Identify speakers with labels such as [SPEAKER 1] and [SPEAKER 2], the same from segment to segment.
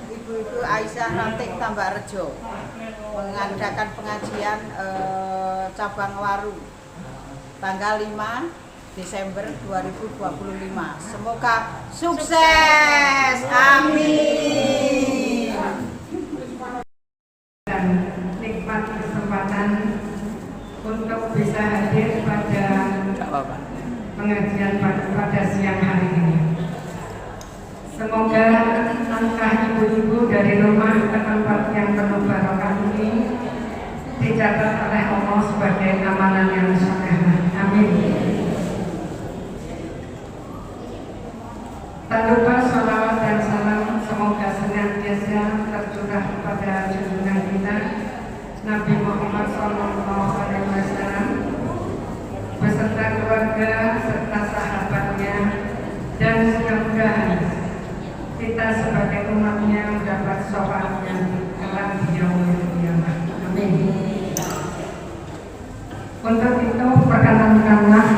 [SPEAKER 1] Ibu-ibu Aisyah Ranting Tambarejo mengadakan pengajian cabang Waru tanggal 5 Desember 2025. Semoga sukses. Amin.
[SPEAKER 2] Dan nikmat kesempatan untuk bisa hadir pada pengajian pada siang hari ini. Semoga langkah ibu-ibu dari rumah ke tempat yang penuh barokah ini dicatat oleh Allah sebagai amalan yang soleh. Amin. Tak lupa sholawat dan salam semoga senantiasa tercurah kepada junjungan kita Nabi Muhammad SAW beserta keluarga serta sahabatnya, dan mudah-mudahan kita sebagai umatnya mendapat syafaatnya kelak di yaumil qiyamah. Amin. Untuk itu perkenankanlah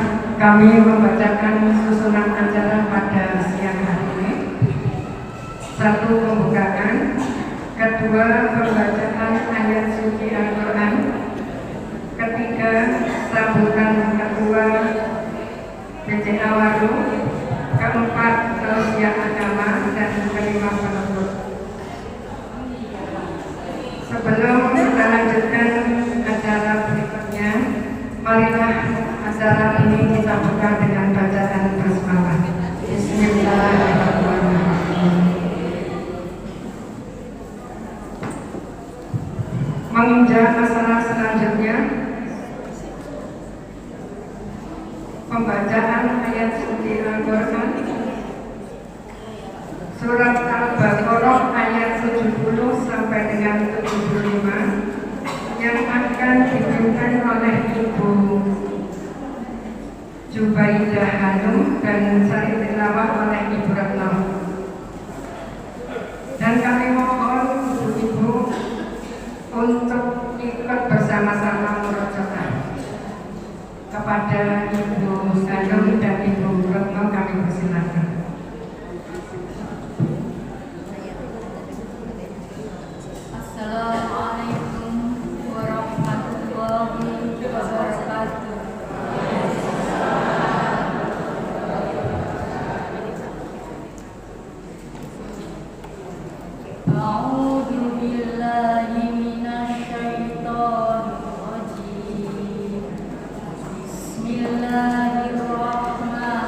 [SPEAKER 2] kami membacakan susunan acara pada siang hari ini. 1. Pembukaan. 2. Pembacaan ayat suci Al-Quran. 3. Sambutan ketua BCA Waru. 4. Tausiah agama, dan 5. penutup. Sebelum kita lanjutkan acara berikutnya, marilah acara ini kita buka dengan bacaan basmalah. Bismillahirrahmanirrahim. Menginjak masalah selanjutnya, pembacaan ayat suci Al-Quran surat Al-Baqarah ayat 70 sampai dengan 75 yang akan dipimpin oleh Ibu Jubaidah Hanum dan sari tilawah oleh Ibu Retno. Dan kami mohon ibu-ibu untuk ikut bersama-sama murojaah. Kepada Ibu Hanum dan Ibu Retno kami persilakan.
[SPEAKER 3] Assalamualaikum warahmatullahi wabarakatuh. A'udzu billahi minasyaitonir rajim. Bismillahirrahmanirrahim.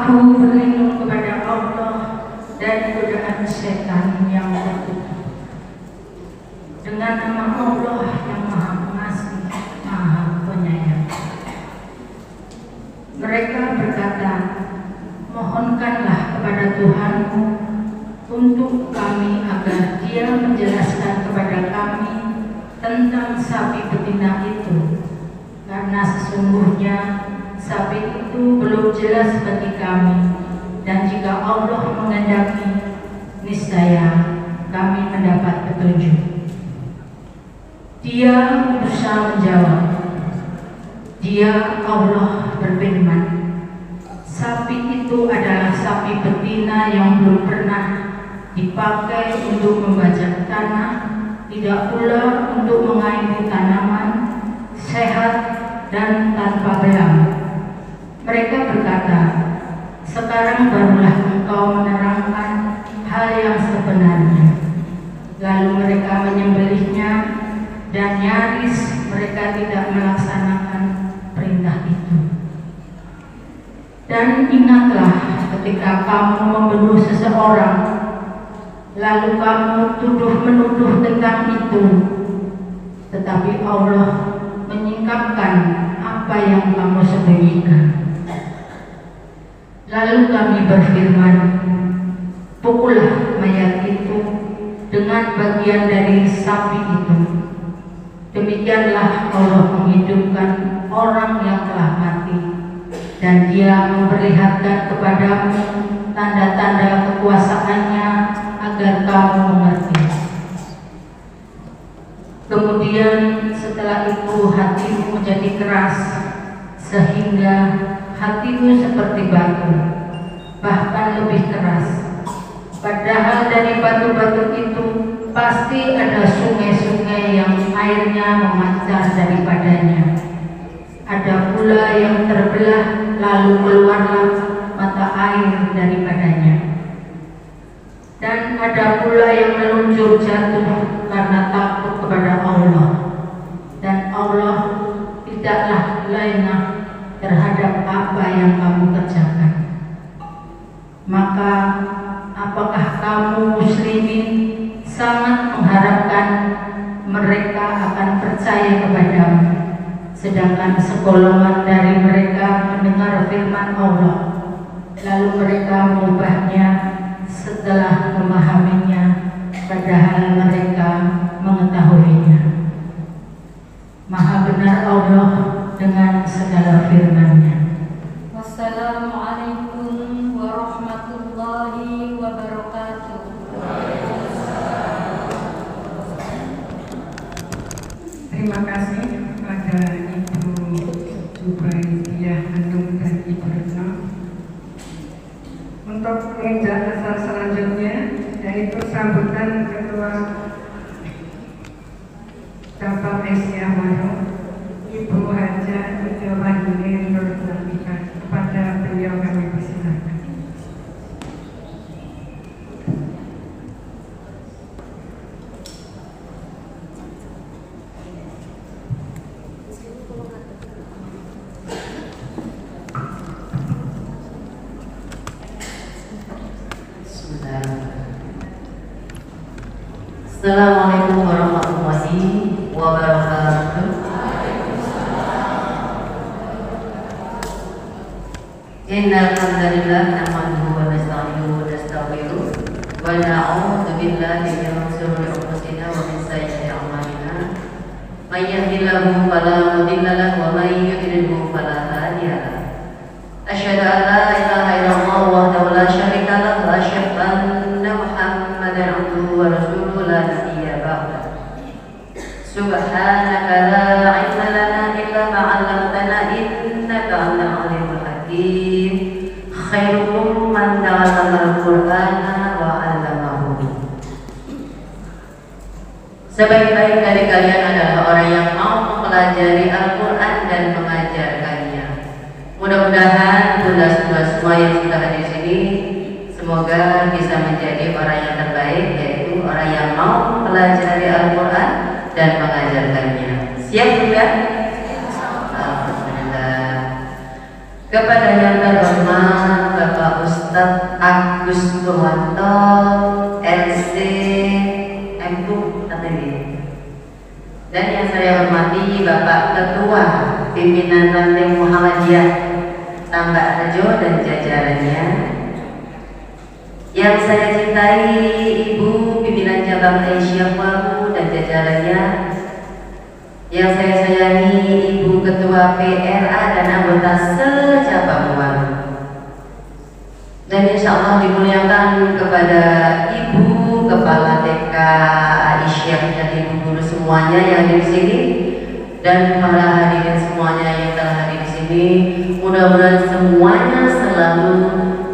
[SPEAKER 2] Aku berlindung kepada Allah dari godaan setan yang terkutuk. Dengan nama Allah yang Maha Pengasih, Maha Penyayang. Mereka berkata, mohonkanlah kepada Tuhanmu untuk kami agar Dia menjelaskan kepada kami tentang sapi betina itu, karena sesungguhnya sapi itu belum jelas bagi kami, dan jika Allah menghendaki, niscaya kami mendapat petunjuk. Dia Musa menjawab, Dia Allah berfirman, sapi itu adalah sapi betina yang belum pernah dipakai untuk membajak tanah, tidak pula untuk mengairi tanaman, sehat dan tanpa belang. Mereka berkata, sekarang barulah engkau menerangkan hal yang sebenarnya. Lalu mereka menyembelihnya dan nyaris mereka tidak melaksanakan perintah itu. Dan ingatlah ketika kamu membunuh seseorang, lalu kamu menuduh tentang itu, tetapi Allah menyingkapkan apa yang kamu sembunyikan. Lalu kami berfirman, pukullah mayat itu dengan bagian dari sapi itu. Demikianlah Allah menghidupkan orang yang telah mati, dan Dia memperlihatkan kepadamu tanda-tanda kekuasaannya agar kamu mengerti. Kemudian setelah itu hatimu menjadi keras, sehingga hatimu seperti batu, bahkan lebih keras. Padahal dari batu-batu itu pasti ada sungai-sungai yang airnya memancar daripadanya. Ada pula yang terbelah lalu keluarlah mata air daripadanya. Dan ada pula yang meluncur jatuh karena takut kepada Allah. Dan Allah tidaklah lengah terhadap apa yang kamu kerjakan. Maka apakah kamu muslimin sangat mengharapkan mereka akan percaya kepadamu, sedangkan segolongan dari mereka mendengar firman Allah, lalu mereka mengubahnya setelah memahaminya, padahal mereka mengetahuinya. Maha benar Allah dengan segala firman-Nya.
[SPEAKER 3] Wassalamualaikum warahmatullahi wabarakatuh.
[SPEAKER 2] Terima kasih kepada Ibu Zubaidiyah Hanum dan Ibu Retno. Untuk menginjak asal selanjutnya, yaitu sambutan Ketua Cabang Asia Warung, Ibu Hajah Ida Wahyuni Nur Latifah. Kepada beliau kami persilakan.
[SPEAKER 4] Assalamualaikum warahmatullahi wabarakatuh. Innal hamdalillah nahmaduhu wa nasta'inuhu wa nastaghfiruh wa na'udzu billahi min shururi anfusina wa min sayyiati a'malina. May yahdihillahu fala mudilla lahu wa may yudlilhu fala hadiya lahu. Asyhadu an la ilaha illallah wahdahu la syarika lahu wa asyhadu anna Muhammadan abduhu wa rasuluhu la nabiyya ba'dahu. Subhanaka la ilma lana illa ma 'allamtana innaka antal alimul hakim. Khairukum man ta'allama al-Qur'ana wa 'allamahu. Sebaik-baik dari kalian adalah orang yang mau mempelajari Al-Qur'an dan mengajarkannya. Mudah-mudahan bunda-bunda semua yang sudah hadir di sini semoga bisa menjadi orang yang terbaik, yaitu orang yang mau mempelajari Al-Qur'an dan mengajarkannya. Siap Bunda? Alhamdulillah. Kepada yang terhormat Bapak Ustadz Agus Purwanto LC MPU katanya. Dan yang saya hormati Bapak Ketua Pimpinan Ranting Muhammadiyah Tambak Rejo dan jajarannya. Yang saya cintai Ibu Pimpinan Cabang Aisyah Waru dan jajarannya. Yang saya sayangi Ibu Ketua PRA dan anggota se-Cabang Waru. Dan insya Allah dimuliakan kepada Ibu Kepala TK Aisyah dan Ibu guru semuanya yang ada di sini dan para hadirin semuanya yang telah hadir di sini. Mudah-mudahan semuanya selalu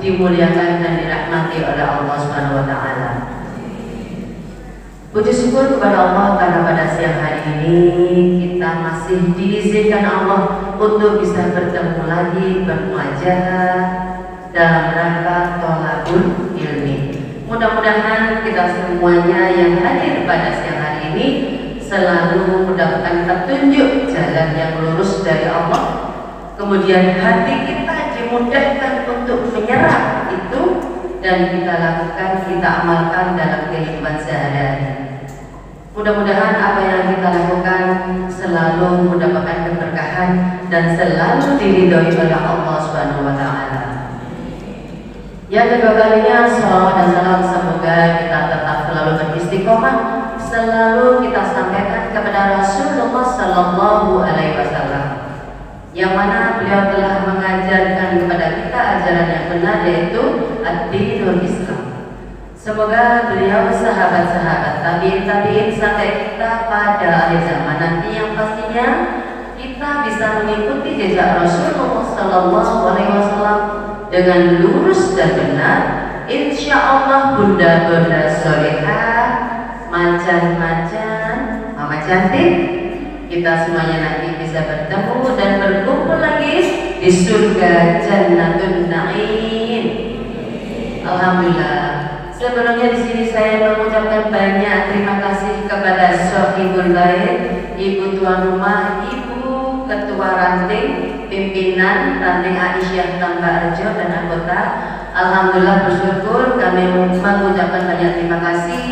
[SPEAKER 4] dimuliakan dan dirahmati oleh Allah Subhanahu wa taala. Puji syukur kepada Allah karena pada siang hari ini kita masih diizinkan Allah untuk bisa bertemu lagi bermuajah dalam rangka thalabul ilmi. Mudah-mudahan kita semuanya yang hadir pada siang hari ini selalu mendapatkan petunjuk jalan yang lurus dari Allah. Kemudian hati kita dimudahkan untuk menyerap itu dan kita lakukan, kita amalkan dalam kehidupan sehari-hari. Mudah-mudahan apa yang kita lakukan selalu mendapatkan keberkahan dan selalu diridhoi oleh Allah Subhanahu wa taala. Yang kedua kalinya, salawat dan salam semoga kita tetap selalu beristiqomah, selalu kita sampaikan kepada Rasulullah Sallallahu Alaihi Wasallam, yang mana beliau telah mengajarkan kepada kita ajaran yang benar, yaitu ad-dinul Islam. Semoga beliau sahabat-sahabat tabi'in sampai kita pada akhir zaman nanti yang pastinya kita bisa mengikuti jejak Rasulullah Sallallahu Alaihi Wasallam dengan lurus dan benar. Insya Allah bunda-bunda solehah, macan-macan, mama cantik, kita semuanya nanti bisa bertemu dan berkumpul lagi di surga Jannatun Na'im. Alhamdulillah. Sebelumnya di sini saya mengucapkan banyak terima kasih kepada Sohibul Bait, Ibu tuan rumah, Ibu Ketua Ranting, Pimpinan Ranting Aisyah Tambak Rejo dan anggota. Alhamdulillah bersyukur kami mengucapkan banyak terima kasih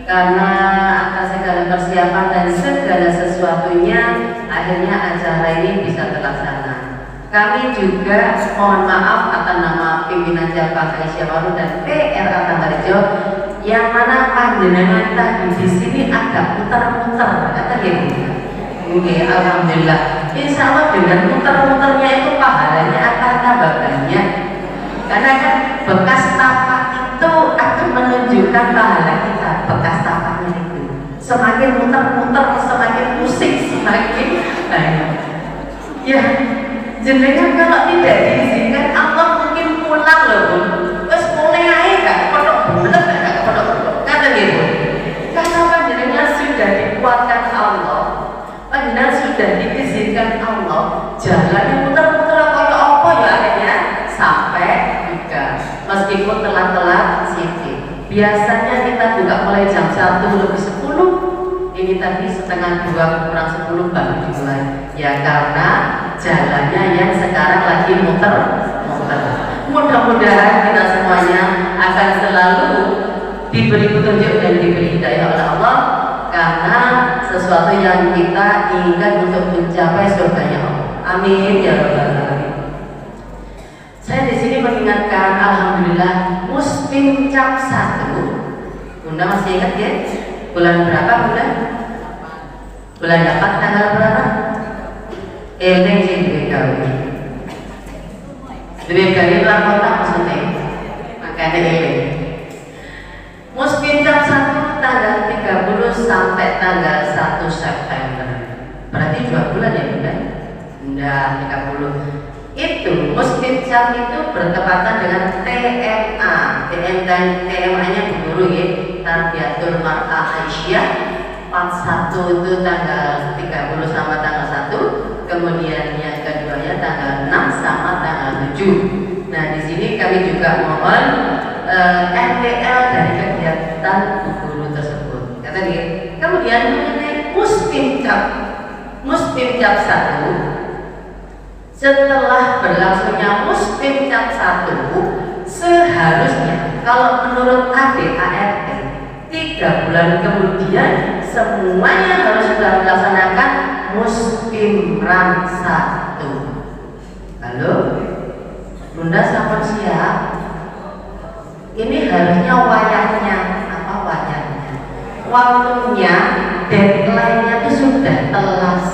[SPEAKER 4] karena atas segala persiapan dan segala sesuatunya akhirnya acara ini bisa terlaksana. Kami juga mohon maaf atas nama pimpinan cabang Aisyah Waru dan PRA Tambak Rejo yang mana panjenengan tadi di sini agak muter-muter, kata gitu. Oke, alhamdulillah. Insya Allah dengan muter-muternya itu pahalanya akan tambah banyak. Karena kan bekas tapak itu akan menunjukkan pahala kita. Bekas tapaknya itu semakin muter-muter, semakin pusing, semakin banyak. Ya. Jenengan kalau tidak diizinkan Allah mungkin pulang loh Bu. Terus mulai aja gak pondok bulat, gak pondok kata gitu. Karena panjenengan sudah dikuatkan Allah, panjenengan sudah diizinkan Allah, jalannya muter-muter kayak apa ya akhirnya sampai juga meskipun telat-telat sedikit. Biasanya kita buka mulai jam 1:10. Ini tadi setengah 2 kurang 10 baru dimulai. Ya karena jalannya yang sekarang lagi muter-muter. Mudah-mudahan kita semuanya akan selalu diberi petunjuk dan diberi hidayah oleh Allah karena sesuatu yang kita inginkan untuk mencapai surganya Allah. Amin ya rabbal alamin. Saya di sini mengingatkan, alhamdulillah Muslim Cap 1. Bunda masih ingat ya? Bulan berapa Bunda? Bulan 8 tanggal berapa? Eleng sing duwe gawe. Duwe gawe lan kota maksudnya. Makanya eleng. Muslim Cap 1 tanggal 30 sampai tanggal 1 September. Berarti 2 bulan ya Bunda? Enggak, 30. Itu Muslim Cap itu bertepatan dengan TMA. TMA-nya guru ya, Tarbiyatul Mar'ah Aisyah. Part 1 itu tanggal 30 sama tanggal 1. Kemudian yang keduanya tanggal 6 sama tanggal 7. Nah di sini kami juga mohon NPL dari kegiatan guru tersebut. Kata dia. Kemudian mengenai Muslim Cap 1, Setelah berlangsungnya musim cap 1, seharusnya kalau menurut ADART 3 bulan kemudian semuanya harus sudah melaksanakan musim ran 1. Halo, Bunda sampun siap? Ini harusnya wayahnya, apa wayahnya? Waktunya, deadline-nya itu sudah telas,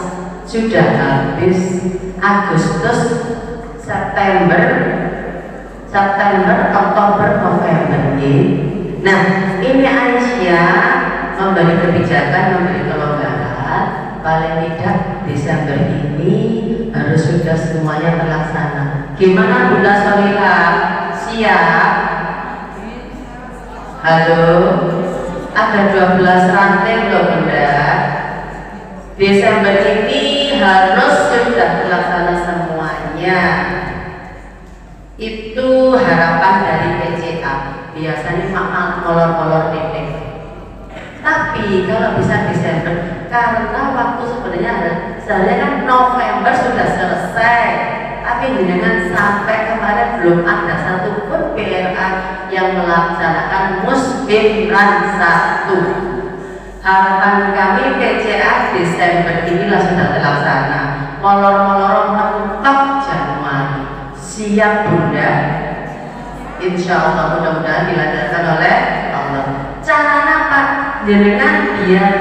[SPEAKER 4] sudah habis. Agustus, September, Oktober, November. Nah, ini Aisyah memberi kebijakan, memberi kelonggaran. Paling tidak Desember ini harus sudah semuanya terlaksana. Gimana Bunda Solira? Siap? Halo? Ada 12 ranting loh Bunda. Desember ini harus sudah terlaksana semuanya. Itu harapan dari PCA. Biasanya maaf molor-molor titik. Tapi kalau bisa Desember, karena waktu sebenarnya kan November sudah selesai. Tapi dengan sampai kemarin belum ada satupun PRA yang melaksanakan musim ran 1. Harapan kami PCA Desember inilah sudah terlaksana. Molor-molor mentok Januari. Siap Bunda? Insya Allah mudah-mudahan dilancarkan oleh Allah. Caranya apa? Dengan biar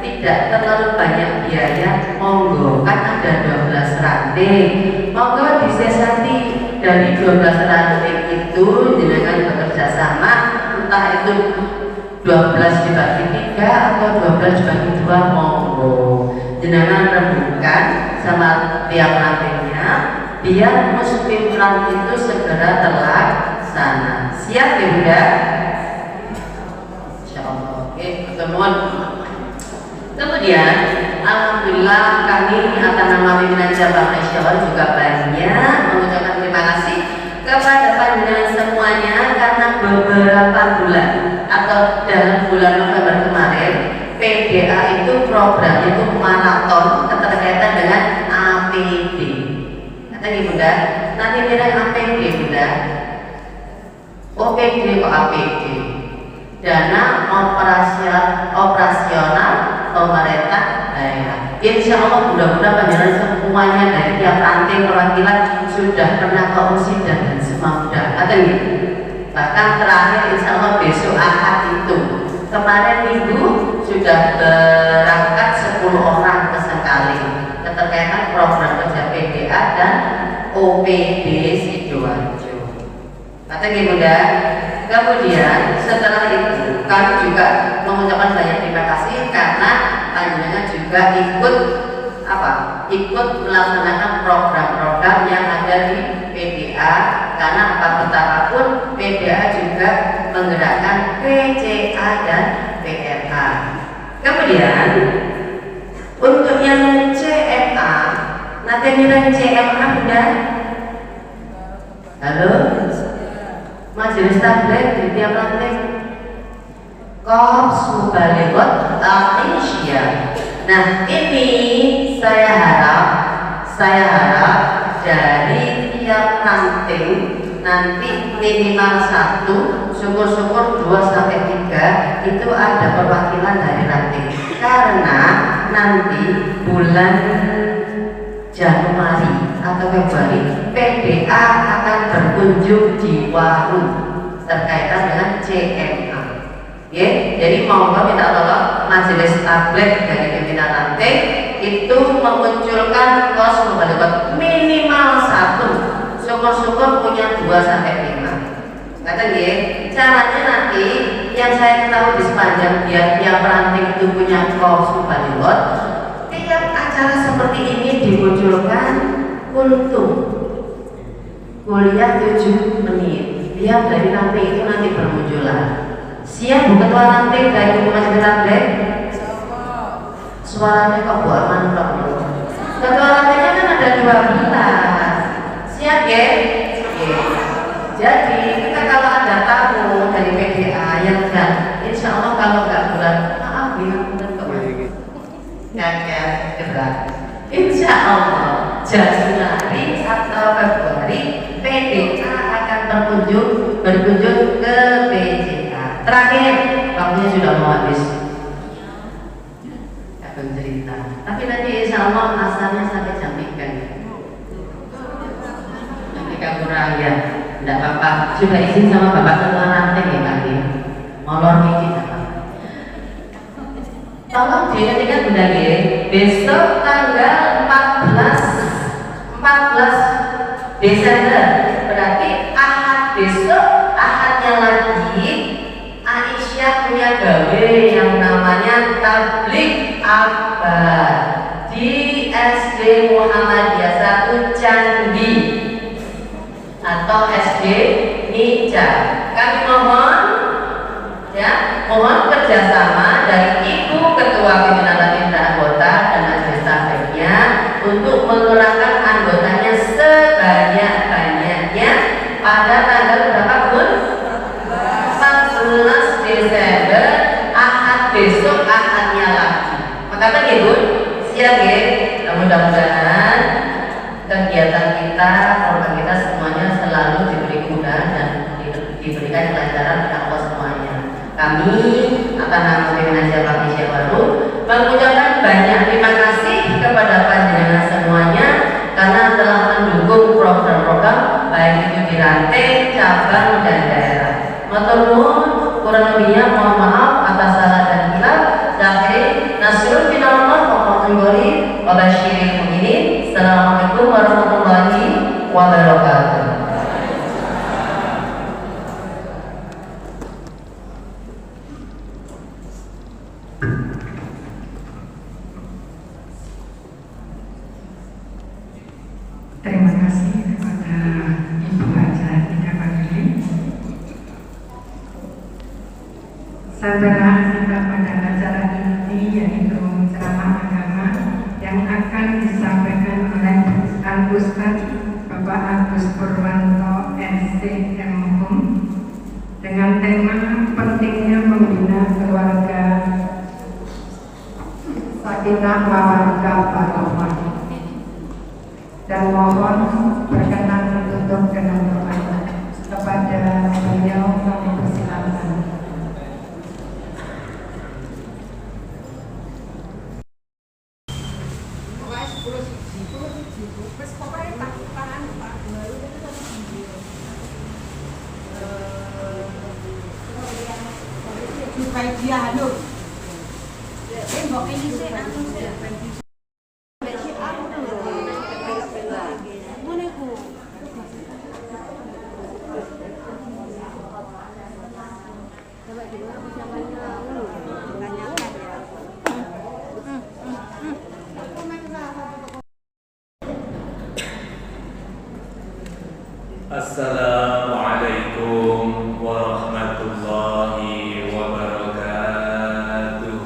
[SPEAKER 4] tidak terlalu banyak biaya, monggo kan ada 12 ranting. Monggo disesati dari 12 ranting itu dengan bekerja sama, entah itu 12 dibagi 3 atau 12 dibagi 2, monggo jenengan rembukan sama tiap rantingnya biar musim ran itu segera terlaksana. Siap ya Bunda? Insyaallah. Oke, teman. Kemudian alhamdulillah kami atas nama pimpinan cabang Aisyah juga banyak mengucapkan terima kasih kepada panjenengan semuanya karena beberapa bulan atau dalam bulan November kemarin PDA itu programnya itu maraton keterkaitan dengan APD. Kata nih Bunda, nanti tidak APD Bunda. OPD kok APD? Dana operasional pemerintah daerah. Insya Allah mudah-mudahan panjenengan semuanya dari tiap ranting perwakilan sudah pernah ke OSID dan semua sudah. Kata nih. Bahkan terakhir insya Allah besok Ahad itu kemarin Minggu sudah berangkat 10 orang sekali keterkaitan program kerja PDA dan OPD Sidoarjo. Kata Bunda. Kemudian setelah itu kami juga mengucapkan banyak terima kasih karena panjenengan juga ikut melaksanakan program-program yang ada di PDA karena betapapun PDA juga menggerakkan PCA dan PRA. Kemudian untuk yang CMA, nanti nilai CMA Bunda. Halo, majelis tablet di tiap ranting Korps Mubalighot Aisyah. Nah ini saya harap dari tiap ranting nanti minimal 1, syukur-syukur 2-3 itu ada perwakilan dari ranting karena nanti bulan Januari atau Februari PDA akan berkunjung di warung terkaitan dengan CMA. Jadi monggo minta tolong majelis tablet dari pimpinan ranting itu memunculkan kos Mubalighot minimal 1, syukur-syukur punya 2-5. Kata dia, caranya nanti yang saya ketahui di sepanjang tiap ranting itu punya kos Mubalighot. Tiap acara seperti ini dimunculkan kultum kuliah 7 menit. Lihat dari ranting itu nanti bermunculan. Siap Bu Ketua ranting dari Majelis Tablet? Suaranya kok buat mantok. Ketua rantingnya kan ada 12. Siap ya? Jadi kita kalau ada tamu dari PDA yang insya Allah kalau nggak bulan maaf ya gerak. Insya Allah Januari berkunjung ke PJK. Terakhir, waktunya sudah mau habis. Akan cerita. Tapi nanti insya Allah asalnya sampai jam 3 ya. Nanti kurang ya. Tidak apa-apa. Sudah izin sama Bapak Ketua Ranting ya Pak ya. Molor izin apa? Tolong diingat-ingat Bunda ya. Besok tanggal 14 Desember. Berarti Ahad besok, Ahadnya lagi Aisyah punya gawe yang namanya tablik akbar di SD Muhammadiyah 1 Candi atau SD Nica. Kami mohon ya, mohon kerjasama dari Ibu Ketua Pimpinan Latin dan anggota dan majelis stafnya untuk mengerahkan anggotanya sebanyak-banyaknya pada tanggal berapa Bun? 14 Desember, Ahad besok, Ahadnya lagi. Makanya ya Bun, siap ya. Mudah-mudahan kegiatan kita, program kita semuanya selalu diberi kemudahan dan diberikan kelancaran oleh Allah semuanya. Kami akan mengambil pengajian pagi siang baru mengucapkan banyak terima kasih kepada panjenengan semuanya karena telah mendukung program-program baik itu di ranting, cabang dan daerah. Matur nuwun, kurang lebihnya mohon maaf atas salah dan hilaf. Zahir Nasrul Finallah Wabarakatuh Wabasyiril Mukminin. Assalamualaikum warahmatullahi wabarakatuh.
[SPEAKER 2] Terima kasih kepada Ibu Haja Tika Pagili. Setelah kita pada acara ini yaitu ceramah agama yang akan disampaikan oleh Al-Ustaz Bapak Agus Purwanto SCMHUM dengan tema pentingnya membina keluarga sakinah mawaddah warahmah. Dan mohon berkenan ditutup dengan doa. Kepada beliau kami persilakan.
[SPEAKER 1] Dia Hanur.
[SPEAKER 5] Assalamualaikum warahmatullahi wabarakatuh.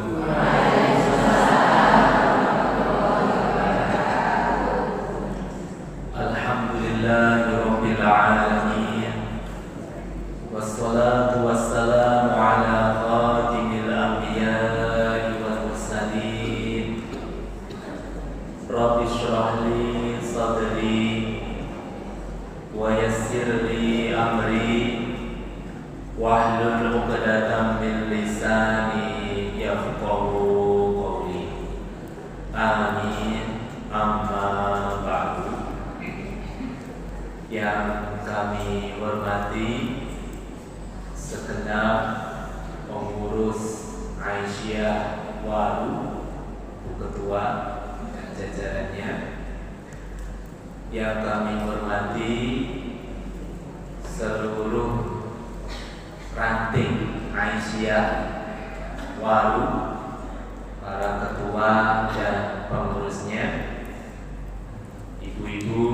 [SPEAKER 5] Alhamdulillahirabbil alamin. Wassalatu wassalamu ala khatimil anbiya'i wal mursalin. Rabbi shrah li sadri wa yassir li amri wahlul 'uqdatam min lisani yafqahu qawli. Amin. Amma ba'du. Yang kami hormati segenap pengurus Aisyah Waru, Ketua dan jajarannya. Yang kami hormati seluruh ranting Aisyah Waru, para ketua dan pengurusnya, ibu-ibu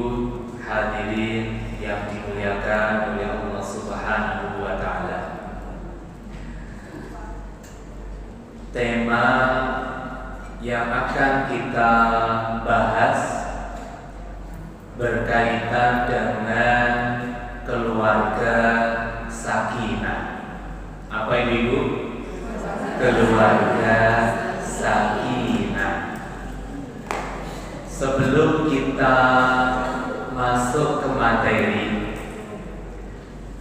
[SPEAKER 5] hadirin yang dimuliakan oleh Allah Subhanahu wa Ta'ala. Tema yang akan kita bahas berkaitan dengan keluarga sakinah. Apa ini Ibu? Keluarga sakinah. Sebelum kita masuk ke materi,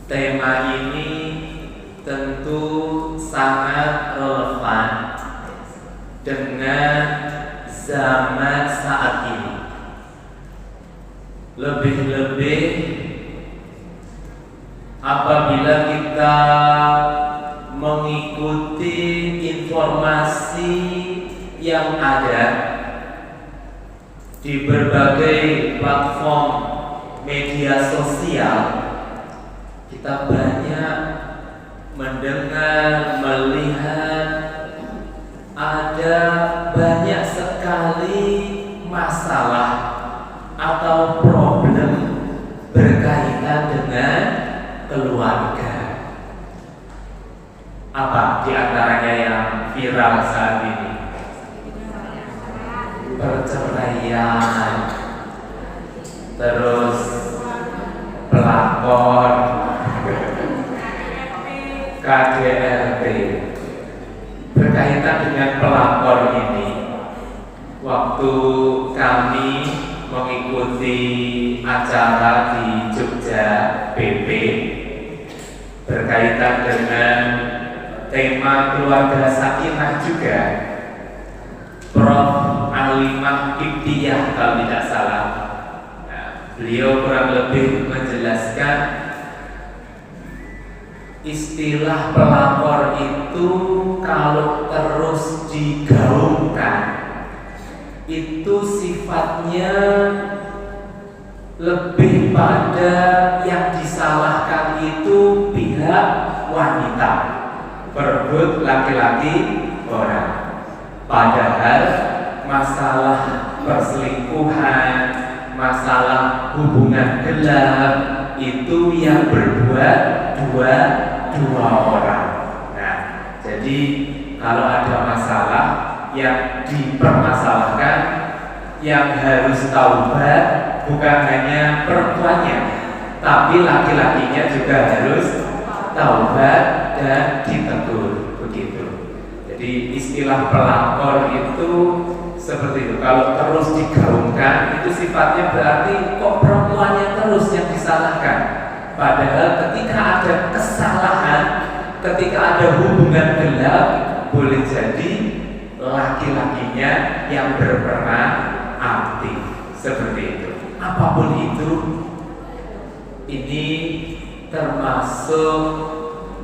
[SPEAKER 5] tema tema ini tentu sangat relevan dengan zaman saat ini. Lebih-lebih apabila kita mengikuti informasi yang ada di berbagai platform media sosial, kita banyak mendengar, melihat ada banyak sekali masalah atau problem berkaitan dengan keluarga. Apa di antaranya yang viral saat ini? Perceraian, terus pelakor, KDRT. Berkaitan dengan pelakor ini, waktu kami mengikuti acara di Jogja BP berkaitan dengan tema keluarga sakinah juga, Prof. Alimah Ibtiyah kalau tidak salah, beliau kurang lebih menjelaskan istilah pelakor itu kalau terus digaungkan itu sifatnya lebih pada yang disalahkan itu pihak wanita, berebut laki-laki orang. Padahal masalah perselingkuhan, masalah hubungan gelap itu yang berbuat dua orang. Nah, jadi kalau ada masalah yang dipermasalahkan, yang harus taubat bukan hanya perempuannya, tapi laki-lakinya juga harus taubat dan ditegur, begitu. Jadi istilah pelakor itu seperti itu. Kalau terus digaungkan itu sifatnya berarti kok perempuannya terus yang disalahkan. Padahal ketika ada kesalahan, ketika ada hubungan gelap, boleh jadi laki-lakinya yang berperan aktif, seperti itu. Apapun itu, ini termasuk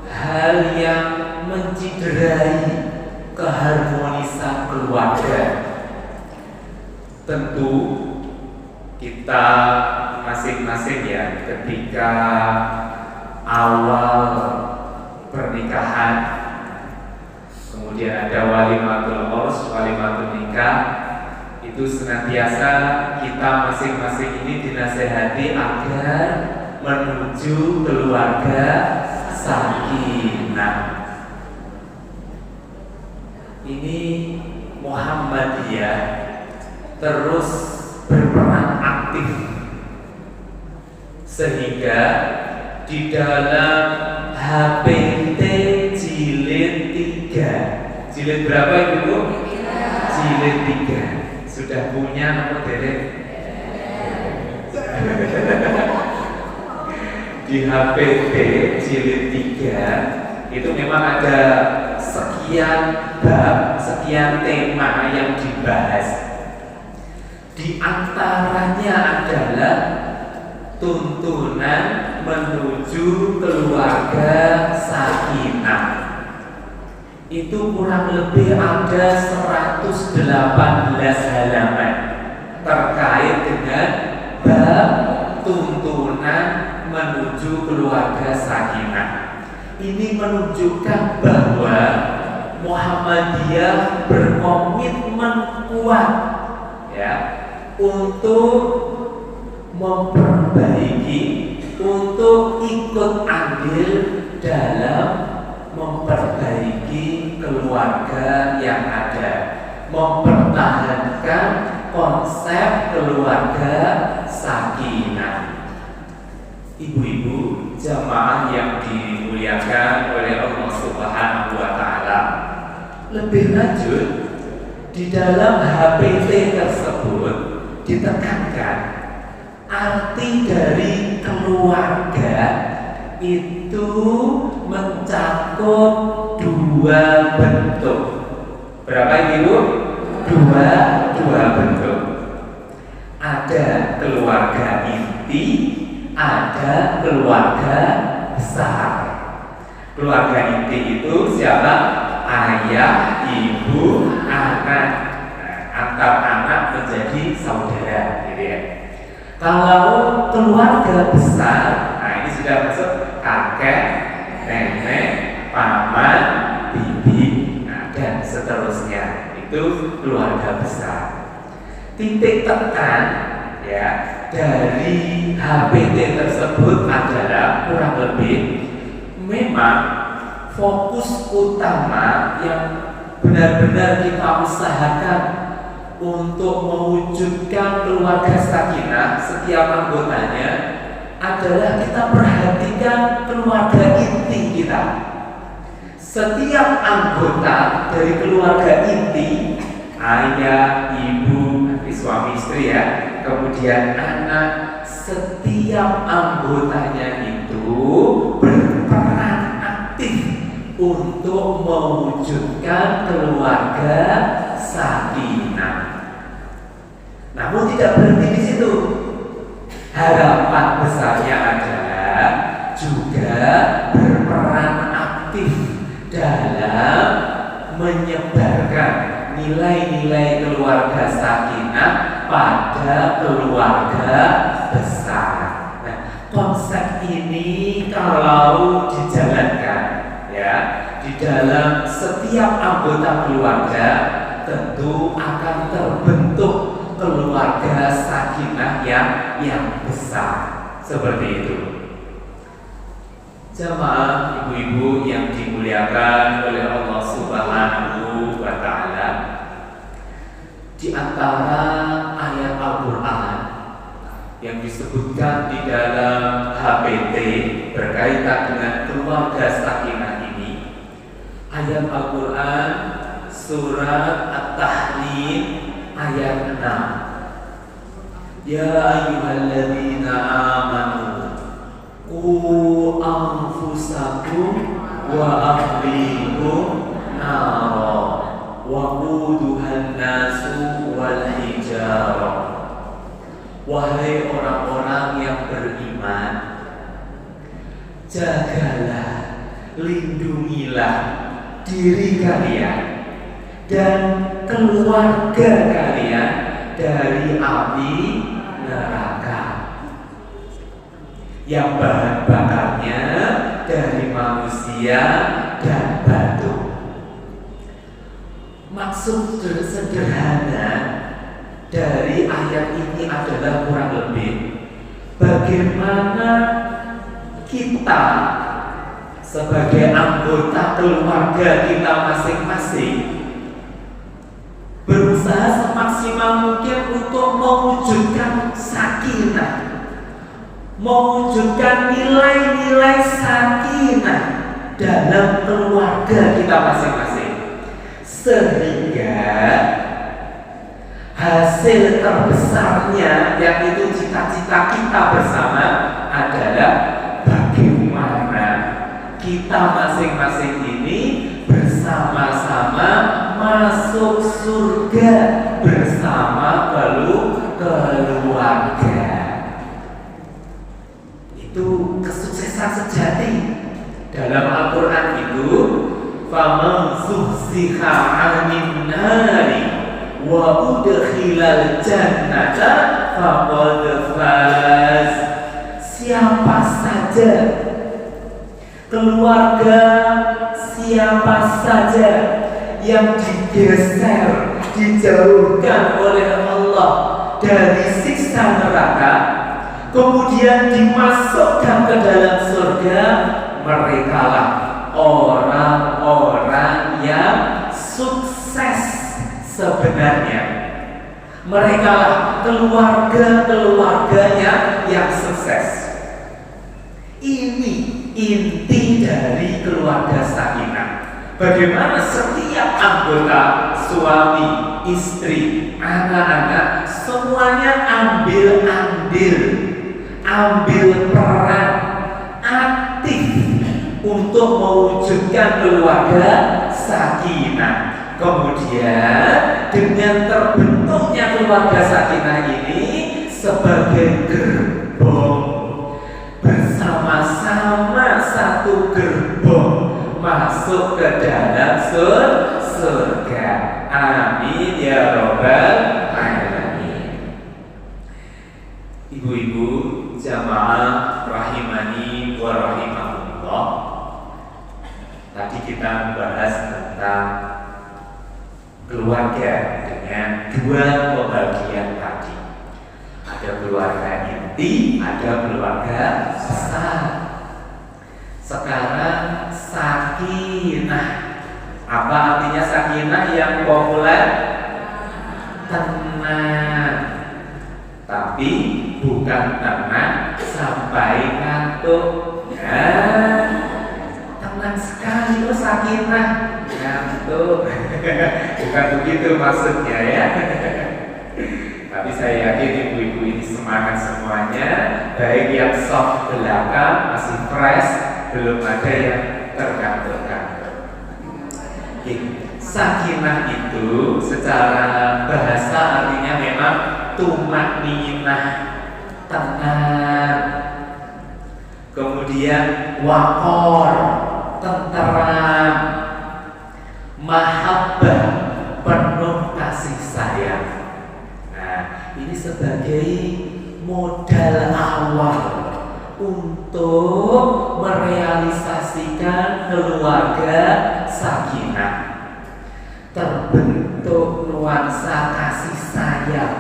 [SPEAKER 5] hal yang menciderai keharmonisan keluarga. Tentu kita masing-masing ya, ketika awal pernikahan, kemudian ada walimatul urs, walimatul nikah, itu senantiasa kita masing-masing ini dinasehati agar menuju keluarga sakinah. Ini Muhammadiyah terus berperan aktif sehingga di dalam HPT jilid 3, jilid berapa Ibu? Jilid 3 sudah punya nomor derek. Di HPT jilid 3 itu memang ada sekian bab, sekian tema yang dibahas. Di antaranya adalah tuntunan menuju keluarga sakinah. Itu kurang lebih ada 118 halaman terkait dengan bab tuntunan menuju keluarga sakinah. Ini menunjukkan bahwa Muhammadiyah berkomitmen kuat ya untuk memperbaiki, untuk ikut andil dalam memperbaiki keluarga yang ada, mempertahankan konsep keluarga sakinah. Ibu-ibu jamaah yang dimuliakan oleh Allah Subhanahu wa Ta'ala, lebih lanjut di dalam HPT tersebut ditekankan arti dari keluarga itu mencakup dua bentuk. Berapa Ibu? Dua bentuk. Ada keluarga inti, ada keluarga besar. Keluarga inti itu siapa? Ayah, ibu, anak. Antar anak menjadi saudara, gitu ya. Kalau keluarga besar, nah ini sudah masuk kakek, nenek, paman, bibi, nah, dan seterusnya. Itu keluarga besar. Titik tekan ya dari HPT tersebut adalah kurang lebih memang fokus utama yang benar-benar kita usahakan untuk mewujudkan keluarga sakinah setiap anggotanya adalah kita perhatikan keluarga inti kita. Setiap anggota dari keluarga inti, ayah, ibu, suami istri ya, kemudian anak, setiap anggotanya itu berperan aktif untuk mewujudkan keluarga sakinah. Namun tidak berhenti di situ. Harapan besarnya adalah juga berperan aktif dalam menyebarkan nilai-nilai keluarga sakinah pada keluarga besar. Nah, konsep ini kalau dijalankan ya di dalam setiap anggota keluarga tentu akan terbentuk keluarga sakinah yang besar seperti itu. Jamaah ibu-ibu yang dimuliakan oleh Allah Subhanahu wa Ta'ala, di antara ayat Al-Quran yang disebutkan di dalam HPT berkaitan dengan keluarga sakinah ini, ayat Al-Quran surat At-Tahrim ayat 6. Ya ayyuhalladzina amanu qu anfusakum wa ahlikum nara wa quduhan nasu wal hijarah. Wahai orang-orang yang beriman, jagalah, lindungilah diri kalian dan keluarga kalian dari api neraka yang bahan bakarnya dari manusia dan batu. Maksud sederhana dari ayat ini adalah kurang lebih bagaimana kita sebagai anggota keluarga kita masing-masing berusaha semaksimal mungkin untuk mewujudkan sakinah, mewujudkan nilai-nilai sakinah dalam keluarga kita masing-masing, sehingga hasil terbesarnya yang itu cita-cita kita bersama adalah bagaimana kita masing-masing ini bersama-sama masuk surga bersama keluarga. Itu kesuksesan sejati. Dalam Al-Quran itu, faman zuhziha 'anil nari wa udkhilal jannata faqad faz. Siapa saja, keluarga siapa saja yang digeser, dijauhkan oleh Allah dari siksa neraka, kemudian dimasukkan ke dalam surga, merekalah orang-orang yang sukses sebenarnya. Merekalah keluarga-keluarganya yang sukses. Ini inti dari keluarga sakinah. Bagaimana setiap anggota, suami, istri, anak-anak, semuanya ambil andil, ambil peran aktif untuk mewujudkan keluarga sakinah. Kemudian dengan terbentuknya keluarga sakinah ini sebagai gerbong bersama-sama, satu gerbong masuk ke dalam surga. Amin ya robbal alamin. Ibu-ibu jamaah rahimani wa rahimakumullah. Tadi kita membahas tentang keluarga dengan dua pembagian tadi. Ada keluarga inti, ada keluarga besar. Sekarang sakinah. Apa artinya sakinah yang populer? Tenang. Tapi bukan tenang sampai ngantuk. Tenang sekali sakinah, ngantuk. Bukan begitu maksudnya ya. Tapi saya yakin ibu-ibu ini semangat semuanya, baik yang soft belakang masih fresh, belum ada yang tergantung-gantung. Sakinah itu secara bahasa artinya memang tumakninah, tenang. Kemudian waqor, tenteram. Mahabbah, penuh kasih sayang. Nah, ini sebagai modal awal untuk merealisasikan keluarga sakinah. Terbentuk nuansa kasih sayang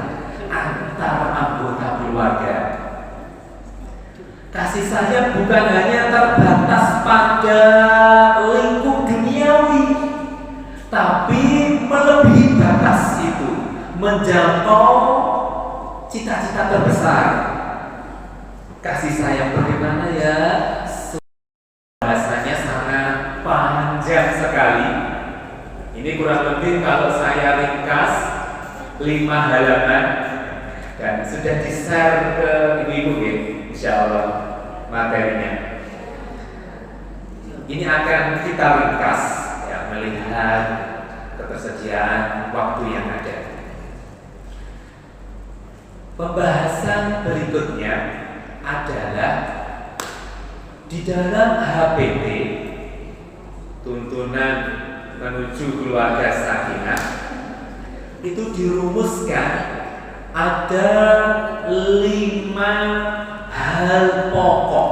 [SPEAKER 5] antar anggota keluarga. Kasih sayang bukan hanya terbatas pada lingkup duniawi, tapi melebihi batas itu, menjangkau cita-cita terbesar. Kasih sayang bagaimana ya? Bahasanya sangat panjang sekali. Ini kurang lebih kalau saya ringkas 5 halaman dan sudah di-share ke ibu-ibu ya, insya Allah materinya. Ini akan kita ringkas ya, melihat ketersediaan waktu yang ada. Pembahasan berikutnya adalah di dalam HPT, tuntunan menuju keluarga sakinah, itu dirumuskan ada 5 hal pokok.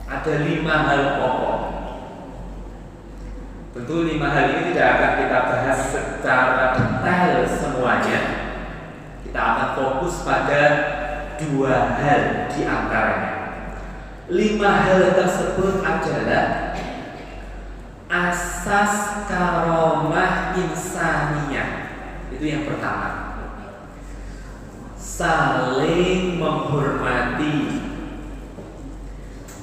[SPEAKER 5] Ada 5 hal pokok. Tentu 5 hal ini tidak akan kita bahas secara detail semuanya. Kita akan fokus pada 2 hal di antaranya. 5 hal tersebut adalah asas karomah insaniyah. Itu yang pertama. Saling menghormati.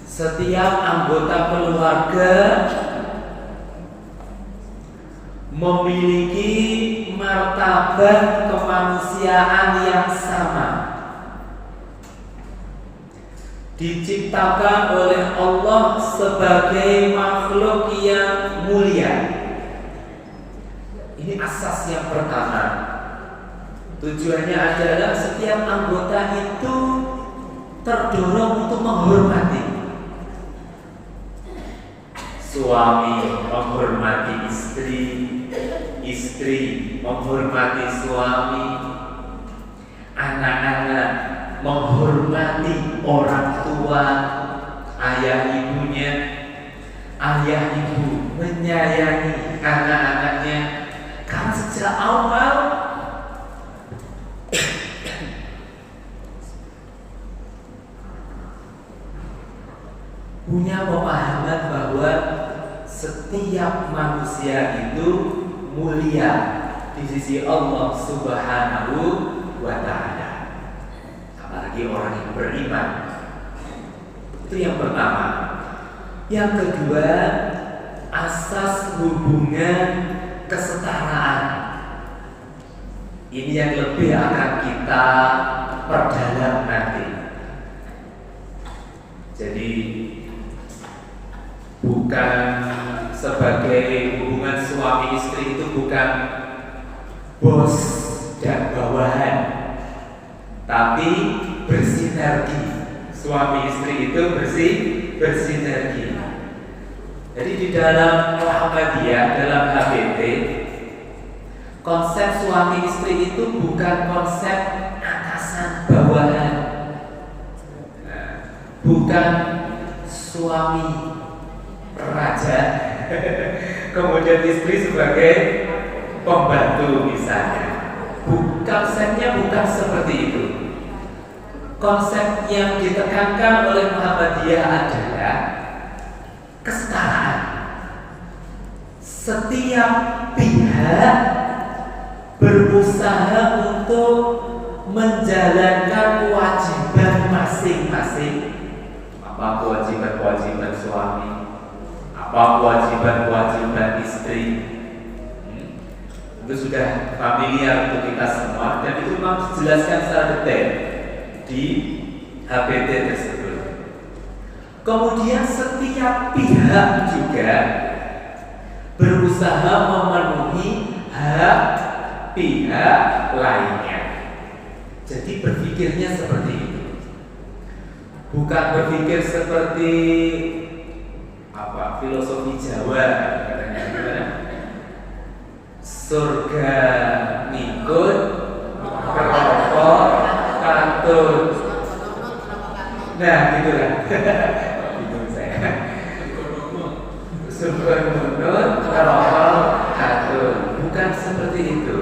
[SPEAKER 5] Setiap anggota keluarga memiliki martabat kemanusiaan yang sama. Diciptakan oleh Allah sebagai makhluk yang mulia. Ini asas yang pertama. Tujuannya adalah setiap anggota itu terdorong untuk menghormati. Suami menghormati istri, istri menghormati suami, anak-anak menghormati orang tua, ayah ibunya, ayah ibu menyayangi anak-anaknya. Karena sejak awal punya pemahaman bahwa setiap manusia itu mulia di sisi Allah Subhanahu wa Ta'ala. Apalagi orang yang beriman. Itu yang pertama. Yang kedua, asas hubungan kesetaraan. Ini yang lebih akan kita perdalam nanti. Jadi bukan sebagai hubungan suami istri itu bukan bos dan bawahan, tapi bersinergi. Suami istri itu bersinergi. Jadi di dalam Muhammadiyah, dalam HBT, konsep suami istri itu bukan konsep atasan bawahan, bukan suami raja kemudian istri sebagai pembantu misalnya. Konsepnya bukan seperti itu. Konsep yang ditekankan oleh Muhammadiyah adalah kesetaraan. Setiap pihak berusaha untuk menjalankan kewajiban masing-masing. Apa kewajiban-kewajiban suami, apa kewajiban-kewajiban istri. Itu sudah familiar untuk kita semua, dan itu memang dijelaskan secara detail di HBT tersebut. Kemudian setiap pihak juga berusaha memenuhi hak pihak lainnya. Jadi berpikirnya seperti itu, bukan berpikir seperti filosofi Jawa katanya, gimana? Surga ngikut, neraka katut. Nah, gitu lah. Bingung saya. Surga nunut, neraka katut. Bukan seperti itu.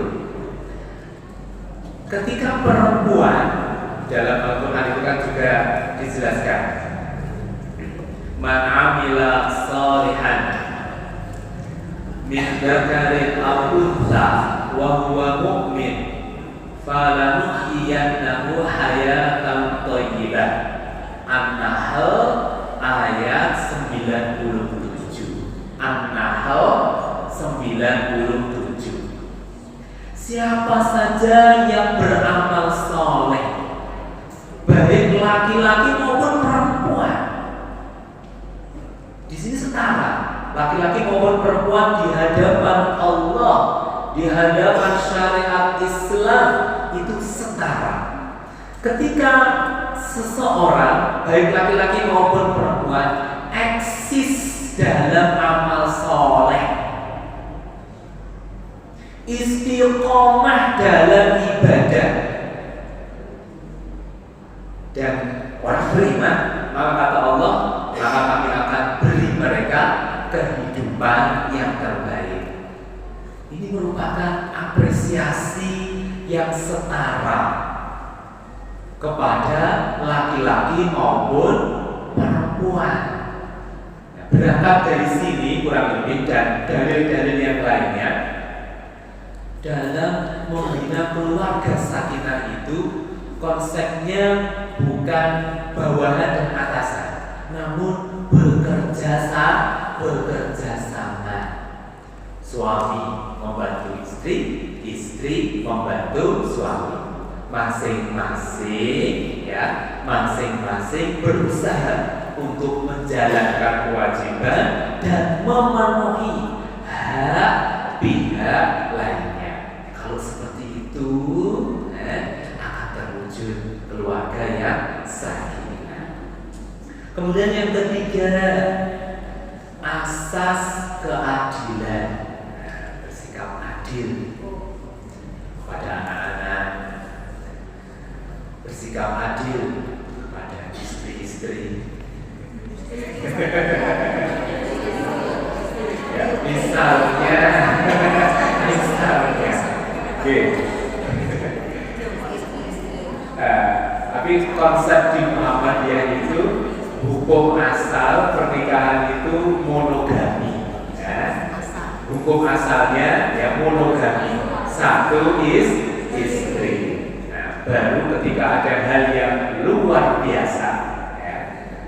[SPEAKER 5] Ketika perempuan dalam Al-Quran itu kan juga dijelaskan, man amila sholihan min dzakarin aw untha wa huwa mu'min falanuhyiyannahu hayatan thayyibah. An-Nahl ayat 97. An-Nahl 97. Siapa saja yang beramal soleh, baik laki-laki maupun perempuan, di sini setara, laki-laki maupun perempuan di hadapan Allah, di hadapan syariat Islam itu setara. Ketika seseorang, baik laki-laki maupun perempuan, eksis dalam amal soleh, istiqomah dalam ibadah, dan orang beriman, maka kata Allah, maka kami akan beri mereka kehidupan yang terbaik. Ini merupakan apresiasi yang setara kepada laki-laki maupun perempuan. Berangkat dari sini kurang lebih, dan dalil-dalil yang lainnya, dalam membina keluarga sakinah itu konsepnya bukan bawahan dan atasan, namun bekerja sama. Suami membantu istri, istri membantu suami. Masing-masing berusaha untuk menjalankan kewajiban dan memenuhi hak pihak lainnya. Kalau seperti itu, akan terwujud keluarga yang sakinah. Kemudian yang ketiga, asas keadilan. Bersikap adil kepada anak-anak, bersikap adil kepada istri-istri. Ya, misalnya, oke. Tapi konsep di Muhammadiyah itu hukum asal pernikahan itu monogami. Ya. Hukum asalnya ya monogami, satu istri. Nah, baru ketika ada hal yang luar biasa, ya,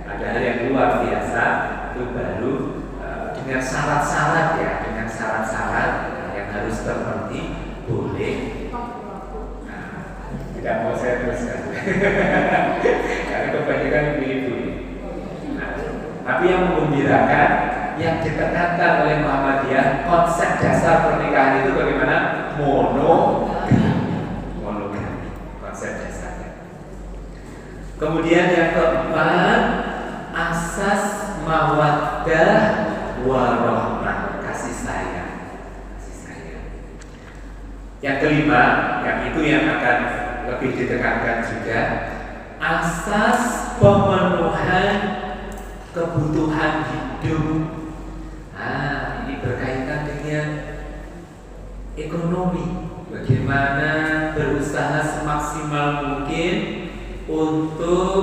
[SPEAKER 5] ada hal yang luar biasa itu baru dengan syarat-syarat yang harus terpenuhi boleh. Tidak mau saya teruskan karena kebanyakan ibu-ibu. Nah, tapi yang menggembirakan yang ditekankan oleh Muhammadiyah, konsep dasar pernikahan itu bagaimana? Monogami, konsep dasarnya. Kemudian yang keempat, asas mawaddah warahmah, kasih sayang. Yang kelima, yang itu yang akan lebih ditekankan juga, asas pemenuhan kebutuhan hidup. Ini berkaitan dengan ekonomi. Bagaimana berusaha semaksimal mungkin untuk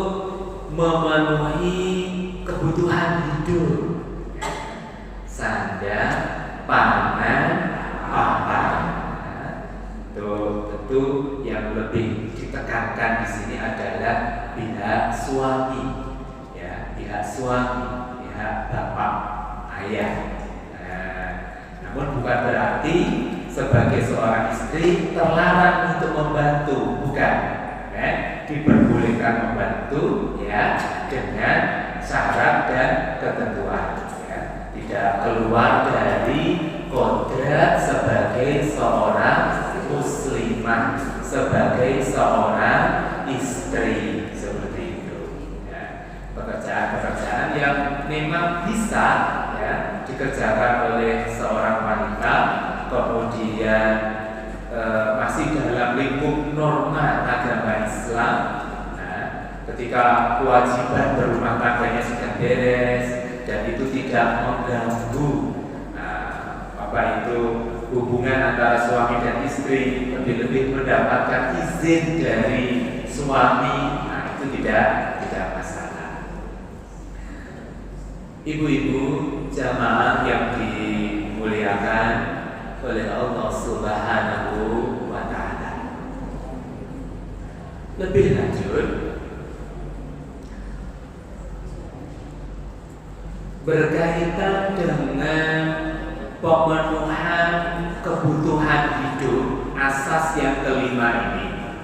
[SPEAKER 5] memenuhi kebutuhan hidup. Sandang, pangan, papan. Tentu yang lebih ditekankan di sini adalah pihak suami, ya, pihak suami, pihak bapak, ayah. Namun bukan berarti sebagai seorang istri terlarang untuk membantu, bukan. Diperbolehkan membantu, ya, dengan syarat dan ketentuan, ya. Tidak keluar dari kodrat sebagai seorang muslimah, sebagai seorang istri, seperti itu, ya. Pekerjaan-pekerjaan yang memang bisa, ya, dikerjakan oleh seorang wanita, kemudian masih dalam lingkup norma agama Islam. Ketika kewajiban berumah tangganya sudah beres dan itu tidak mengganggu hubungan antara suami dan istri, lebih-lebih mendapatkan izin dari suami, itu tidak masalah. Ibu-ibu jamaah yang dimuliakan oleh Allah Subhanahu wa Ta'ala. Lebih lanjut, berkaitan dengan pemenuhan kebutuhan hidup, asas yang kelima ini,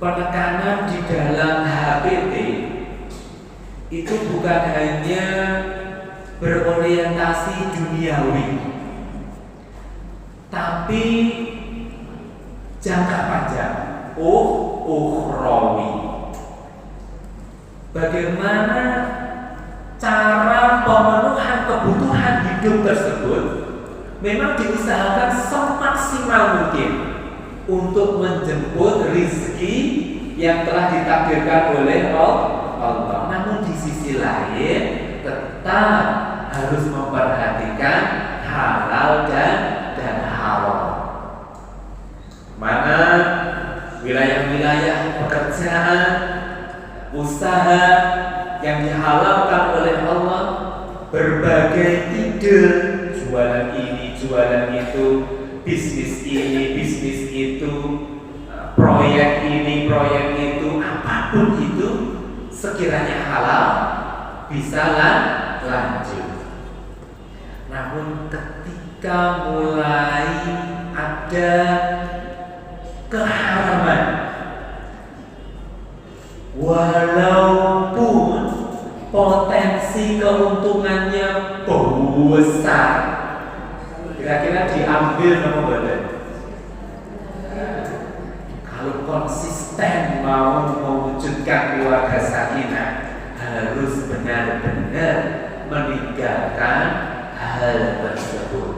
[SPEAKER 5] penekanan di dalam HPT itu bukan hanya berorientasi duniawi, tapi jangka panjang, ukhrawi. Bagaimana cara pemenuhan kebutuhan hidup tersebut memang diusahakan semaksimal mungkin untuk menjemput rizki yang telah ditakdirkan oleh Allah. Namun di sisi lain tetap harus memperhatikan halal dan haram. Mana wilayah-wilayah pekerjaan, usaha yang dihalalkan oleh Allah, berbagai ide, jualan ini, jualan itu, bisnis ini, bisnis itu, proyek ini, proyek itu, apapun itu, sekiranya halal bisa lanjut. Namun ketika mulai ada keharaman, walaupun potensi keuntungannya besar, kira-kira diambil nama badan. Kalau konsisten mau mewujudkan keluarga sakinah, harus benar-benar meninggalkan hal tersebut.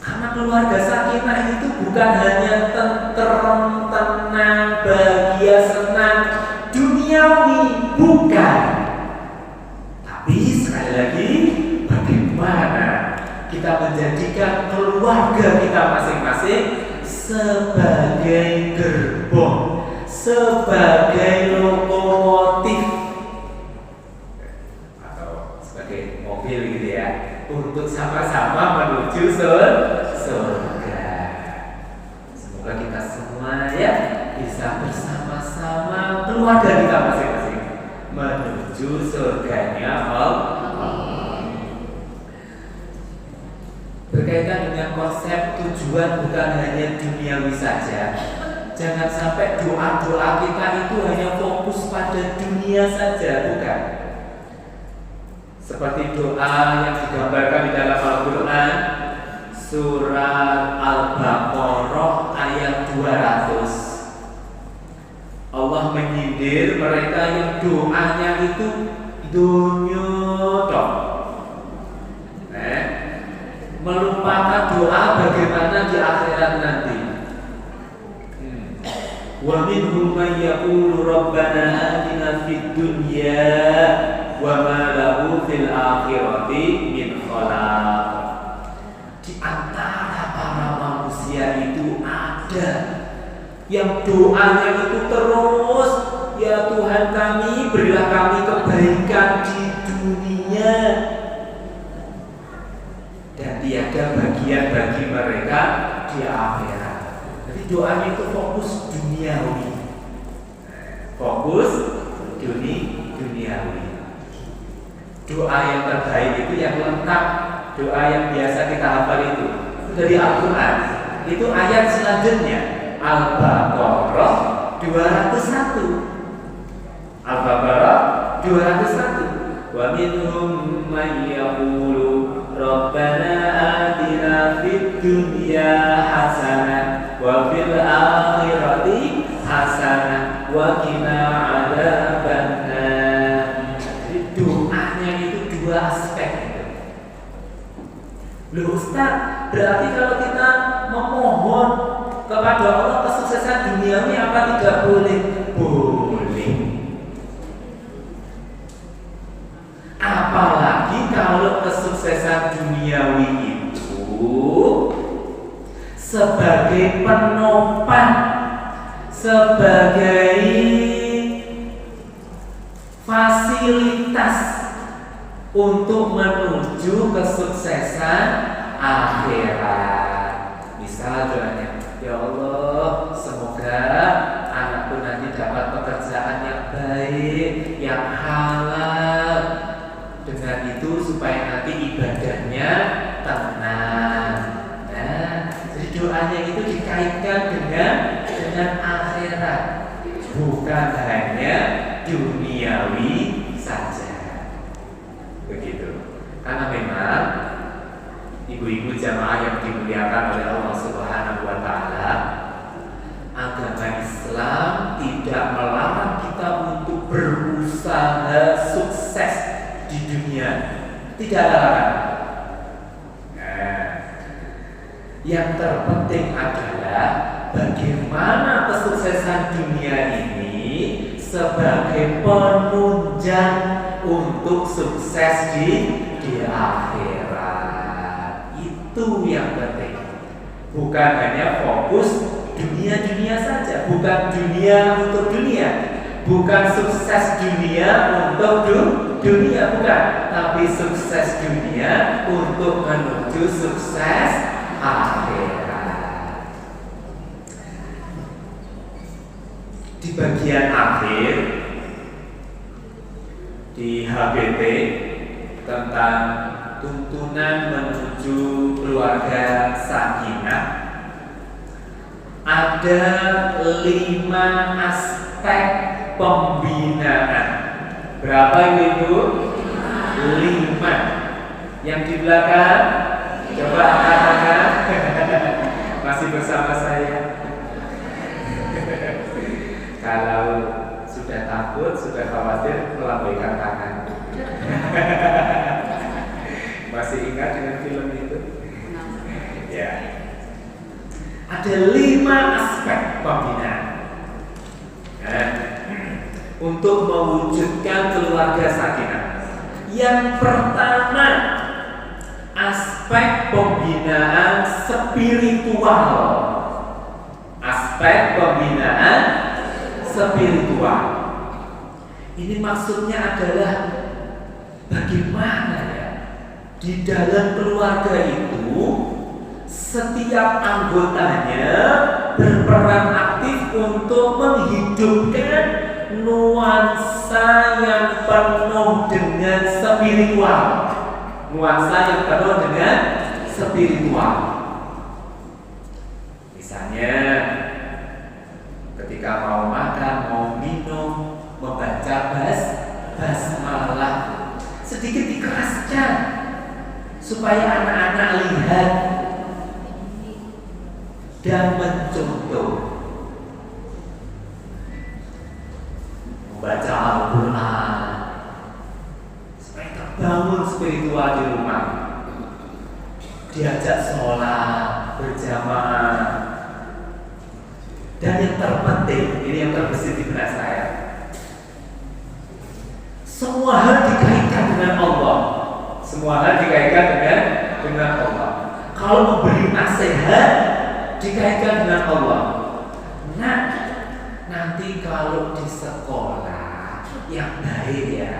[SPEAKER 5] Karena keluarga sakinah itu bukan hanya tentrem, tenang, bahagia, senang, duniawi, bukan. Tapi sekali lagi, bagaimana kita menjadikan keluarga kita masing-masing sebagai gerbong, sebagai lokomotif atau sebagai mobil gitu ya, untuk sama-sama menuju surga. Semoga kita semua ya bisa bersama-sama keluarga kita masing-masing menuju surganya Allah. Berkaitan dengan konsep tujuan bukan hanya duniawi saja. Jangan sampai doa-doa kita itu hanya fokus pada dunia saja, bukan. Seperti doa yang digambarkan di dalam Al-Quran, surat Al-Baqarah ayat 200. Allah menyindir mereka yang doanya itu dunya tok, melupakan doa bagaimana di akhirat nanti. Wa minhum man yaqulu rabbana atina fid dunya wa ma lahu fil akhirati min khalaq. Di antara para manusia itu ada yang doanya itu terus, ya Tuhan kami, berilah kami kebaikan di dunia, dan tiada bagian bagi mereka di akhirat. Jadi doanya itu fokus duniawi, fokus duniawi. Doa yang terbaik itu yang lengkap, doa yang biasa kita hafal itu dari Al-Quran. Itu ayat selanjutnya, Al-Baqarah 201. Al-Baqarah 201. Wa minhum man yaqulu rabbana atina fid dunya hasanah wa fil akhirati hasanah wa qina adzabannar. Jadi doanya itu dua aspek itu. Loh Ustaz, berarti kalau kita memohon kepada Allah kesuksesan duniawi apa tidak boleh? Boleh. Apalagi kalau kesuksesan duniawi itu sebagai penopang, sebagai fasilitas untuk menuju kesuksesan akhirat. Misal doanya, ya Allah, semoga anakku nanti dapat pekerjaan yang baik, yang halal. Dengan itu supaya nanti ibadahnya tenang. Nah, jadi doanya itu dikaitkan dengan akhirat, bukan hanya duniawi saja. Begitu. Karena memang ibu-ibu jamaah yang dimuliakan oleh Allah Subhanahu wa taala, agama Islam tidak melarang kita untuk berusaha sukses di dunia, tidak ada larangan. Nah, yang terpenting adalah bagaimana kesuksesan dunia ini sebagai penunjang untuk sukses di akhirat. Itu yang penting. Bukan hanya fokus dunia-dunia saja, bukan dunia untuk dunia, bukan sukses dunia untuk dunia, bukan, tapi sukses dunia untuk menuju sukses akhirat. Di bagian akhir di HBT tentang tuntunan menuju keluarga sakinah, ada 5 aspek pembinaan. Berapa itu? 5. Yang di belakang, coba angkat tangan. Masih bersama saya. Kalau sudah takut, sudah khawatir, melambaikan tangan. Masih ingat dengan film itu? Ya. Ada 5 aspek pembinaan untuk mewujudkan keluarga sakinah. Yang pertama, aspek pembinaan spiritual. Aspek pembinaan spiritual. Ini maksudnya adalah bagaimana ya di dalam keluarga itu setiap anggotanya berperan aktif untuk menghidupkan nuansa yang penuh dengan spiritual. Nuansa yang penuh dengan spiritual. Misalnya ketika mau makan, mau minum, membaca basmalah, sedikit dikeraskan supaya anak-anak lihat dan mencontoh. Membaca Al-Quran supaya terbangun spiritual di rumah, diajak sholat berjamaah, dan yang terpenting, ini yang terbesit di benak saya, semua hal dikaitkan dengan Allah. Semua hal dikaitkan dengan Allah. Kalau memberi nasihat dikaitkan dengan Allah. Nah, nanti kalau di sekolah yang baik ya,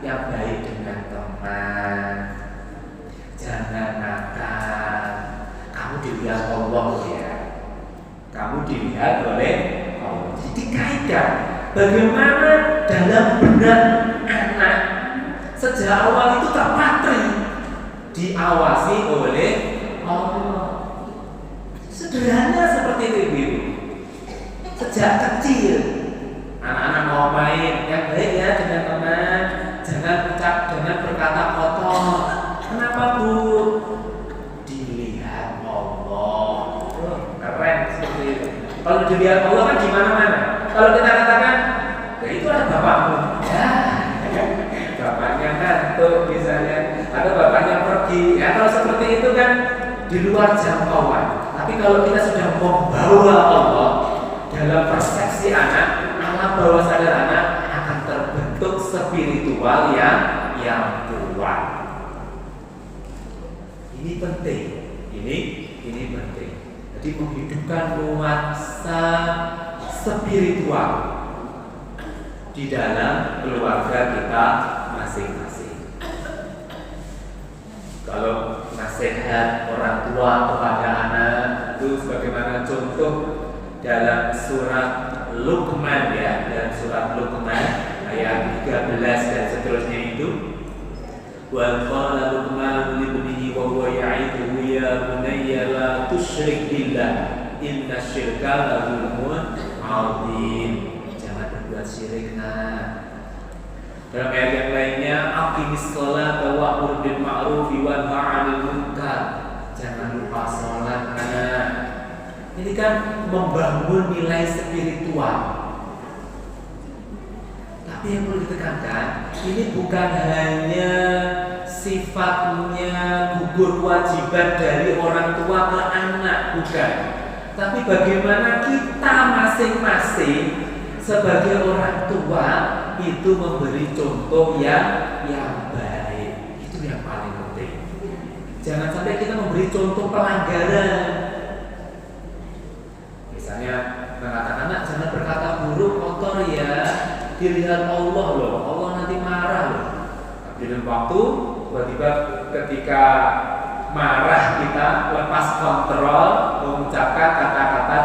[SPEAKER 5] yang baik dengan teman, jangan nakal. Kamu dilihat Allah ya. Kamu dilihat oleh Allah. Jadi dikaitkan bagaimana dalam benak anak sejak awal itu terpatri diawasi oleh Allah. Sederhana seperti itu. Sejak kecil anak-anak mau main yang baik ya dengan teman, jangan berkata kotor. Kenapa Bu? Dilihat Allah. Keren seperti itu. Kalau dilihat Allah kan di mana-mana. Kalau kita katakan, ya itu ada bapakmu. Ya, bapaknya ngantuk misalnya, atau bapaknya pergi. Ya kalau seperti itu kan di luar jangkauan. Tapi kalau kita sudah membawa Allah dalam persepsi anak, alam bawah sadar anak akan terbentuk spiritual yang kuat. Ini penting. Ini penting. Jadi menghidupkan nuansa spiritual di dalam keluarga kita masing-masing. Kalau nasihat orang tua kepada anak itu sebagaimana contoh dalam surat Luqman ya, dalam surat Luqman ayat 13 dan seterusnya itu, wa qala Luqman li ibnihi wa huwa ya'iduhu ya bunayya la tusyrik billah inna syirka la dzulmun 'adzim. Jangan berbuat syirik nah. Dalam ayat yang lainnya, aqimis sholata wa'mur bil ma'ruf wa nahy 'anil munkar. Jangan lupa sholat nah. Ini kan membangun nilai spiritual. Tapi yang perlu ditekankan, ini bukan hanya sifatnya gugur kewajiban dari orang tua ke anak, bukan. Tapi bagaimana kita masing-masing sebagai orang tua itu memberi contoh yang baik. Itu yang paling penting. Jangan sampai kita memberi contoh pelanggaran. Misalnya mengatakan anak jangan berkata buruk, kotor ya, dilihat Allah loh, Allah nanti marah loh. Tapi dalam waktu tiba-tiba ketika marah kita lepas kontrol mengucapkan kata-kata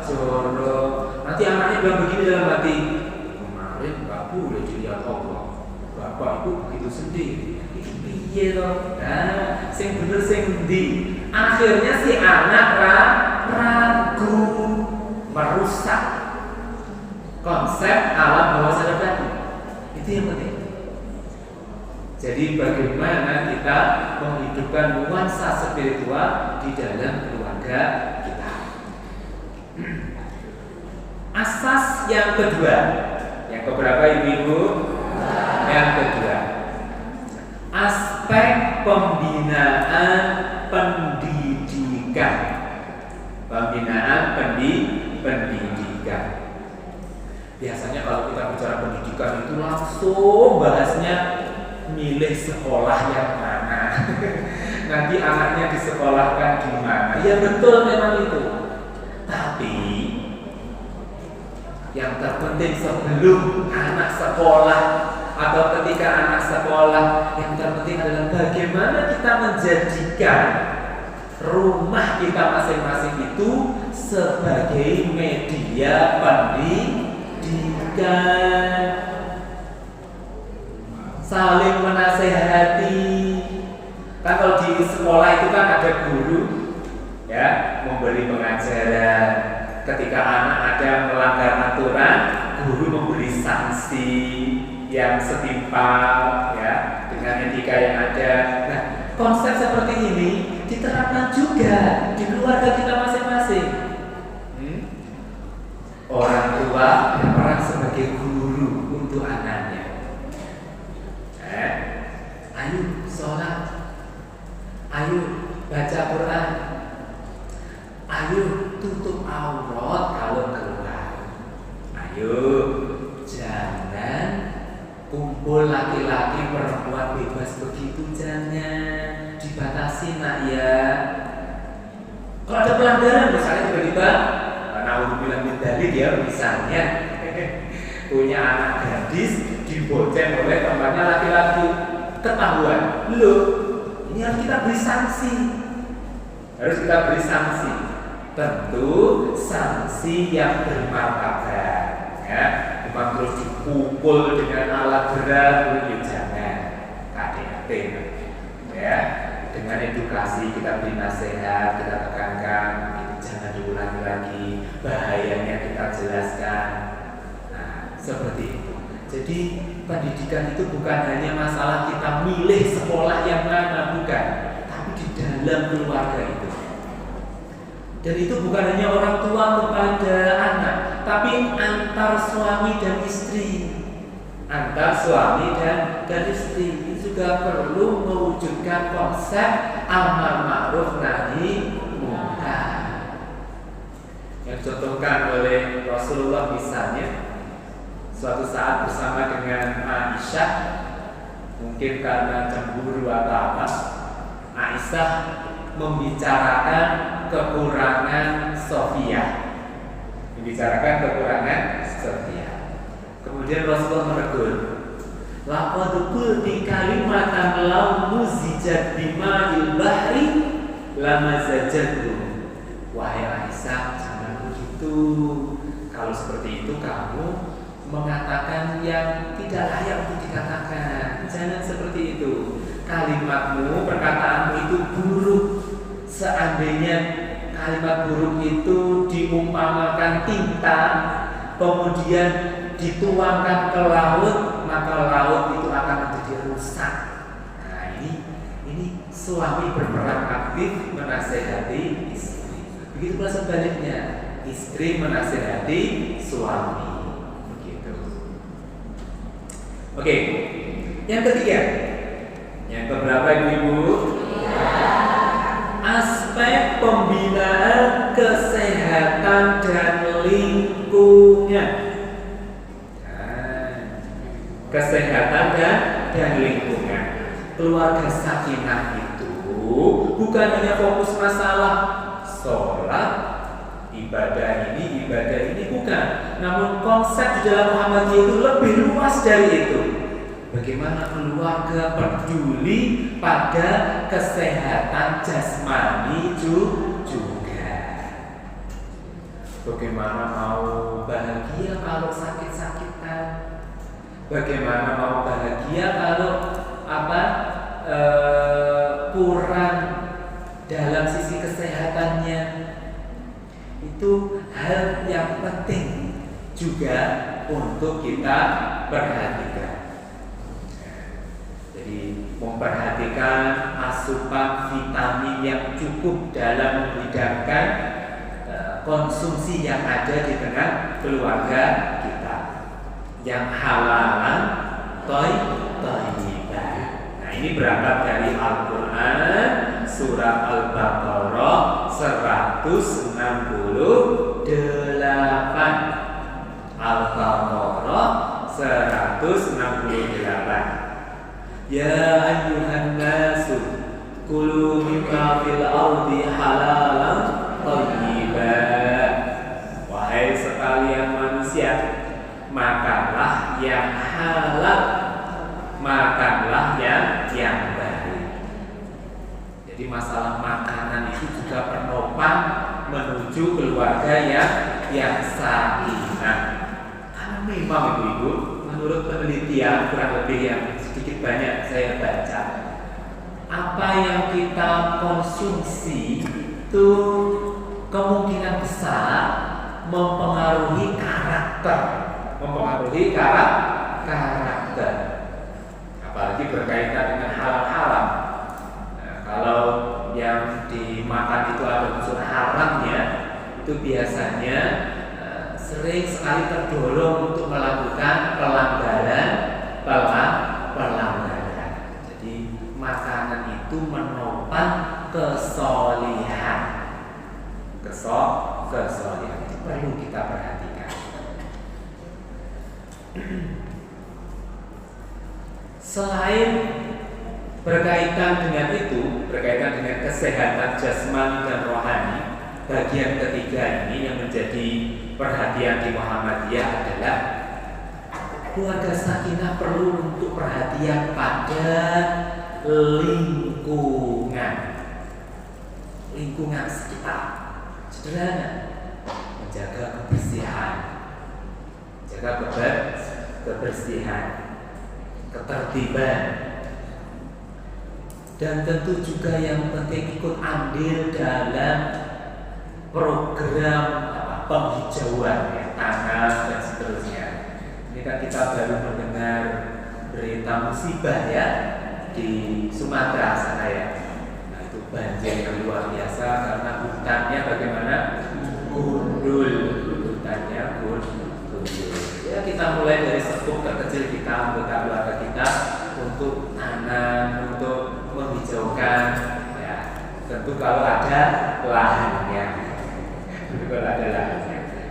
[SPEAKER 5] jorok. Nanti anaknya bilang begini dalam hati, kemarin Pak boleh dilihat Allah, Bapak itu begitu sendiri. Iya loh, nah, sing bener sing ndi. Akhirnya si anak ragu, merusak konsep alam bawah sadar tadi. Itu yang penting. Jadi bagaimana kita menghidupkan nuansa spiritual di dalam keluarga kita. Asas yang kedua, yang keberapa ibu-ibu? Yang kedua, aspek pembinaan pendidikan. Pembinaan pendidikan. Biasanya kalau kita bicara pendidikan itu langsung bahasnya milih sekolah yang mana. Nanti anaknya disekolahkan di mana. Ya betul memang itu. Tapi yang terpenting sebelum anak sekolah atau ketika anak sekolah, yang terpenting adalah bagaimana kita menjadikan rumah kita masing-masing itu sebagai media pendidikan, saling menasehati. Kan kalau di sekolah itu kan ada guru ya, memberi pengajaran. Ketika anak ada melanggar aturan, guru memberi sanksi. yang setimpal ya dengan etika yang ada. Nah, konsep seperti ini diterapkan juga di keluarga kita masing-masing. Orang tua berperan sebagai guru untuk anaknya. Ayo sholat, ayo baca Quran, ayo tutup aurat kalau keluar, ayo jangan kumpul laki-laki perempuan bebas begitu, jangan dibatasi nak ya. Kalau ada pelanggaran misalnya tiba-tiba naudzubillah min dzalik ya, misalnya punya anak gadis dibonceng oleh temannya laki-laki, ketahuan, loh ini harus kita beri sanksi, tentu sanksi yang bermartabat ya. Bukan terus dipukul dengan alat berat, jangan, KDRT ya. Dengan edukasi kita beri nasihat, kita tekankan jangan diulangi lagi, bahayanya kita jelaskan. Nah, seperti itu. Jadi pendidikan itu bukan hanya masalah kita milih sekolah yang mana, bukan, tapi di dalam keluarga itu. Dan itu bukan hanya orang tua kepada anak, tapi antar suami dan istri. Antar suami dan istri ini juga perlu mewujudkan konsep amar ma'ruf nahi munkar yang dicontohkan oleh Rasulullah. Misalnya suatu saat bersama dengan Aisyah, mungkin karena cemburu atau apa, Aisyah membicarakan kekurangan Sofia. Kemudian Rasulullah menegur, laqad qulti kalimatan law muzijat bima'il bahri lamazajatu. Wahai Aisyah, jangan begitu. Kalau seperti itu kamu mengatakan yang tidak layak untuk dikatakan. Jangan seperti itu. Kalimatmu, perkataanmu itu buruk. Seandainya kalimat buruk itu diumpamakan tinta, kemudian dituangkan ke laut, maka laut itu akan menjadi rusak. Nah, ini suami berperan aktif menasehati istri. Begitu pula sebaliknya, istri menasehati suami. Begitu. Oke. Yang ketiga, yang keberapa ibu-ibu? Aspek pembinaan kesehatan dan lingkungan. Kesehatan dan lingkungan. Keluarga sakinah itu bukan hanya fokus masalah sholat, ibadah ini, bukan. Namun konsep di dalam Muhammadiyah itu lebih luas dari itu. Bagaimana keluarga peduli pada kesehatan jasmani juga. Bagaimana mau bahagia kalau sakit-sakitan. Bagaimana mau bahagia kalau kurang dalam sisi kesehatannya. Itu hal yang penting juga untuk kita perhatikan. Jadi memperhatikan asupan vitamin yang cukup dalam menghidangkan konsumsi yang ada di tengah keluarga kita, yang halalan thayyiban. Nah, ini berangkat dari Al-Quran surat Al-Baqarah 168. Al-Baqarah 168. Ya ayyuhan nasu kulu mimma fil ardi halalan thayyiban. Wahai sekalian manusia, makanlah yang halal, makanlah yang baik. Jadi masalah makanan itu juga penopang menuju keluarga yang sakinah. Karena memang ibu-ibu, menurut penelitian kurang lebih yang sedikit banyak saya baca, apa yang kita konsumsi itu kemungkinan besar mempengaruhi karakter. perhatikan, apalagi berkaitan dengan halal-haram. Nah, kalau yang dimakan itu ada unsur haramnya, itu biasanya sering sekali terdorong untuk melakukan pelanggaran. Jadi makanan itu menopang kesolihan, kesolihan itu perlu kita perhatikan. Selain berkaitan dengan itu, berkaitan dengan kesehatan jasmani dan rohani, bagian ketiga ini yang menjadi perhatian di Muhammadiyah adalah keluarga sakinah perlu untuk perhatian pada lingkungan sekitar. Sederhana, menjaga kebersihan, ketertiban, dan tentu juga yang penting ikut andil dalam program penghijauan taman dan seterusnya. Ini kan kita baru mendengar berita musibah ya di Sumatera sana ya. Nah itu banjir yang luar biasa karena hutannya bagaimana? Gundul. Ya kita mulai dari sepup terkecil kita, anggota keluarga kita untuk tanam, untuk menghijaukan. Ya tentu kalau ada lahannya.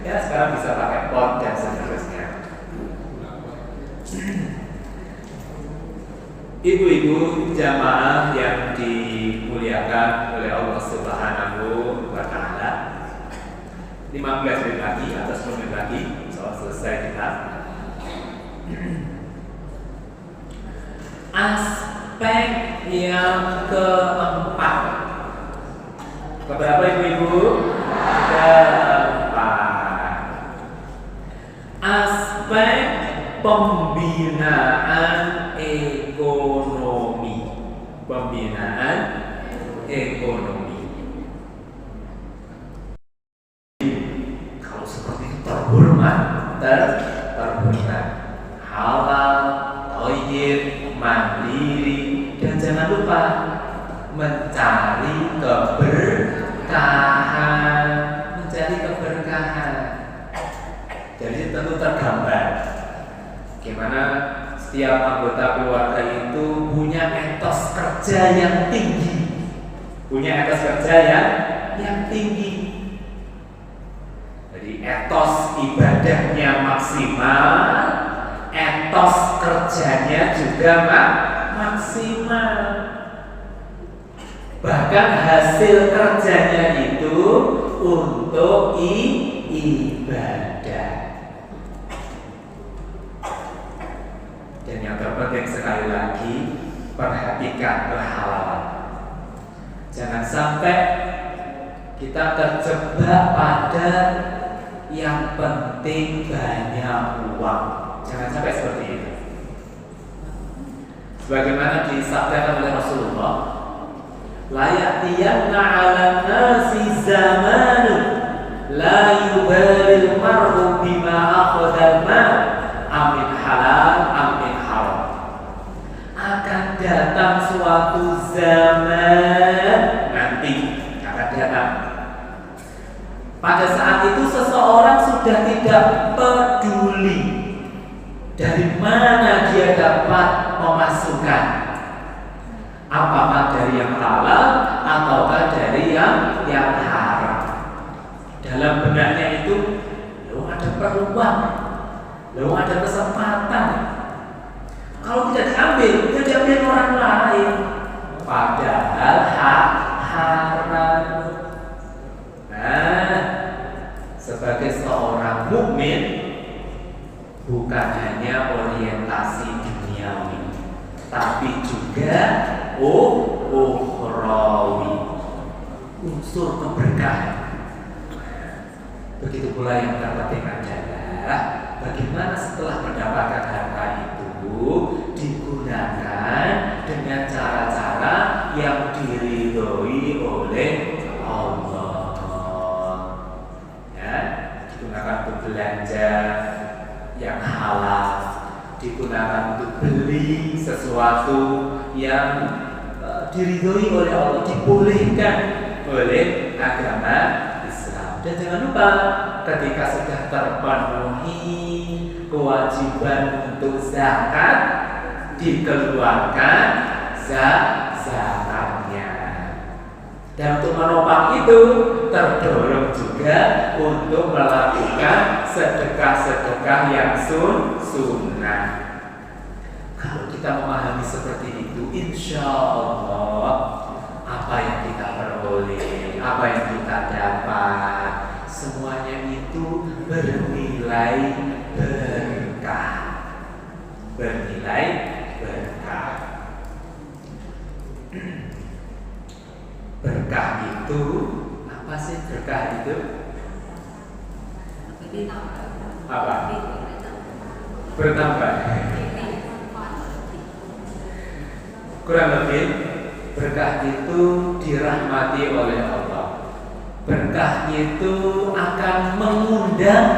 [SPEAKER 5] Ya sekarang bisa pakai pot dan seterusnya. Ibu-ibu jamaah yang dimuliakan oleh Allah Subhanahu wa Ta'ala, 15 menit lagi atau 10 menit lagi soal selesai kita. Aspek yang keempat, keberapa ibu-ibu? Keempat. Aspek pembinaan ekonomi. Kalau seperti itu terhormat, halal, thayyib, mandiri, dan jangan lupa mencari keberkahan. Jadi tentu tergambar gimana setiap anggota keluarga itu punya etos kerja yang tinggi, Jadi etos ibadahnya maksimal, etos kerjanya juga maksimal. Bahkan hasil kerjanya itu untuk ibadah. Dan yang terpenting sekali lagi, perhatikan kehalalan. Jangan sampai kita terjebak pada yang penting banyak uang. Jangan sampai seperti itu. Sebagaimana disabdakan oleh Rasulullah, la ya'tiyanna 'alan nasi zamanun la yubalil mar'u bima akhadha ma amin halal amin haram. Akan datang suatu zaman nanti, akan datang. Pada saat itu seseorang sudah tidak peduli dari mana dia dapat memasukkan, apakah dari yang halal ataukah dari yang haram. Dalam benaknya itu, ada peluang, ada kesempatan. Kalau tidak diambil orang lain, padahal haram. Nah, sebagai seorang mukmin, bukan hanya orientasi duniawi, tapi juga ukhrawi, unsur keberkahan. Begitu pula yang terpenting adalah bagaimana setelah mendapatkan harta itu digunakan dengan cara-cara yang diridhoi oleh Allah. Ya, digunakan untuk belanja yang halal, digunakan untuk beli sesuatu yang diridhoi oleh Allah, dibolehkan oleh agama Islam. Dan jangan lupa ketika sudah terpenuhi kewajiban untuk zakat, dikeluarkan zakatnya. Dan untuk menopang itu terdorong juga untuk melakukan sedekah-sedekah yang sunnah. Kalau kita memahami seperti itu, insya Allah apa yang kita peroleh, apa yang kita dapat, semuanya itu bernilai berkah. Bernilai berkah. Berkah itu apa sih? Berkah itu apa? Bertambah. Kurang lebih berkah itu dirahmati oleh Allah. Berkah itu akan mengundang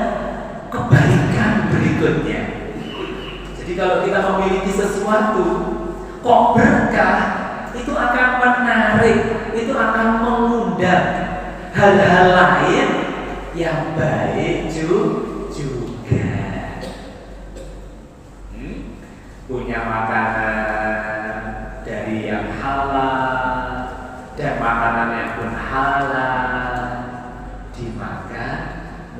[SPEAKER 5] kebaikan berikutnya. Jadi kalau kita memiliki sesuatu kok berkah, itu akan menarik, itu akan mengundang hal-hal lain yang baik juga. Punya makanan dari yang halal dan makanannya pun halal, dimakan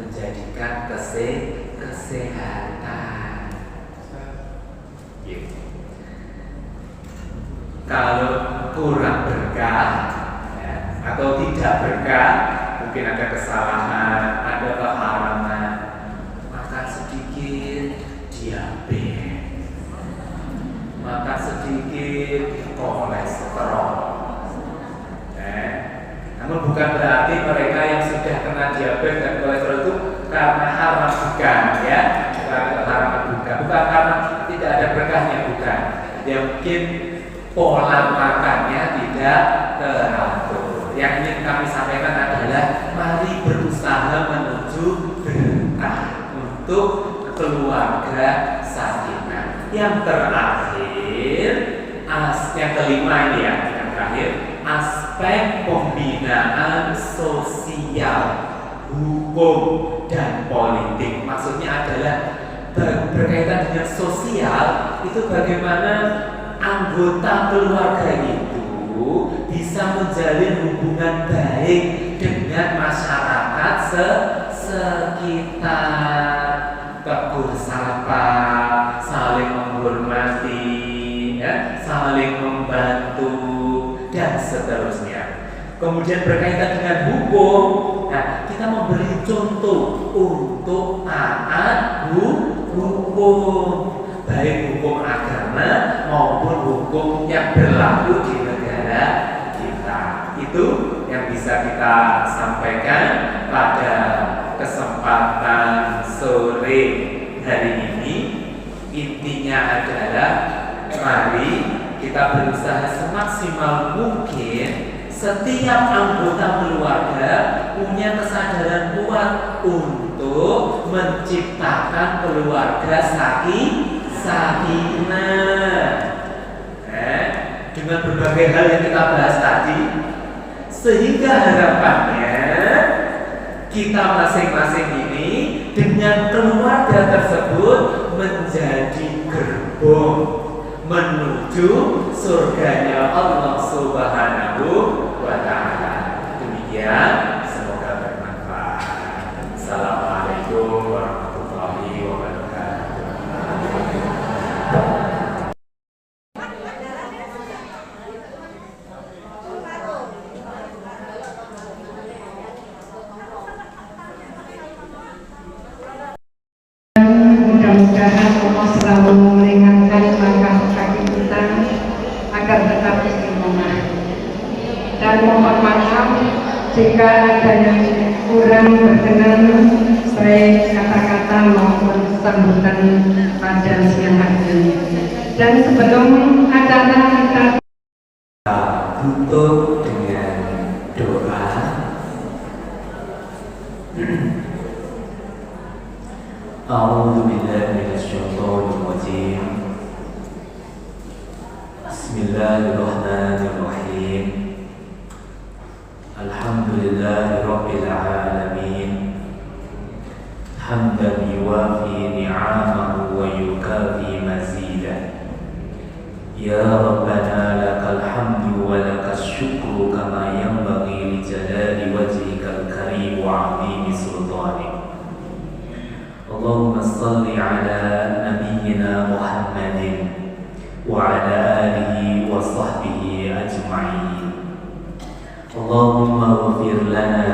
[SPEAKER 5] menjadikan kesehatan. Kalau kurang berkah atau tidak berkah, mungkin ada kesalahan, ada keharaman, makan sedikit diabetes, makan sedikit kolesterol. Namun bukan berarti mereka yang sudah kena diabetes dan kolesterol itu karena haram, bukan ya, bukan karena tidak ada berkahnya, bukan. Ya mungkin pola makannya tidak teratur. Yang ingin kami sampaikan adalah mari berusaha menuju berkah untuk keluarga sakinah. Yang terakhir, yang kelima ini ya, yang terakhir, aspek pembinaan sosial, hukum dan politik. Maksudnya adalah berkaitan dengan sosial, itu bagaimana anggota keluarga itu bisa menjalin hubungan baik dengan masyarakat sekitar, tegur sapa, saling menghormati, ya, saling membantu dan seterusnya. Kemudian berkaitan dengan hukum, nah, kita memberi contoh untuk taat hukum, baik hukum agama maupun hukum yang berlaku di negara kita. Itu yang bisa kita sampaikan pada kesempatan sore hari ini. Intinya adalah mari kita berusaha semaksimal mungkin setiap anggota keluarga punya kesadaran kuat untuk menciptakan keluarga sakinah. Dengan berbagai hal yang kita bahas tadi, sehingga harapannya kita masing-masing ini dengan keluarga tersebut menjadi gerbong menuju surganya Allah Subhanahu wa ta'ala. Demikian, semoga bermanfaat. Assalamualaikum warahmatullahi wabarakatuh.
[SPEAKER 2] Mudah-mudahan Allah selalu meringankan langkah kaki kita agar tetap istiqomah. Dan mohon maaf jika ada yang kurang berkenan baik kata-kata maupun sambutan pada siang hari ini. Dan sebelum acara kita
[SPEAKER 5] tutup dengan doa. A'udzu billahi minasyaitonir rajim. Ya Rabbana lakal hamdu wa lakas syukru kama yanbaghi li jalali wajhikal karim wa 'azimi sultanik. Allahumma salli ala nabiyyina Muhammadin wa ala alihi wa sahbihi ajma'in. Allahumma ighfir lana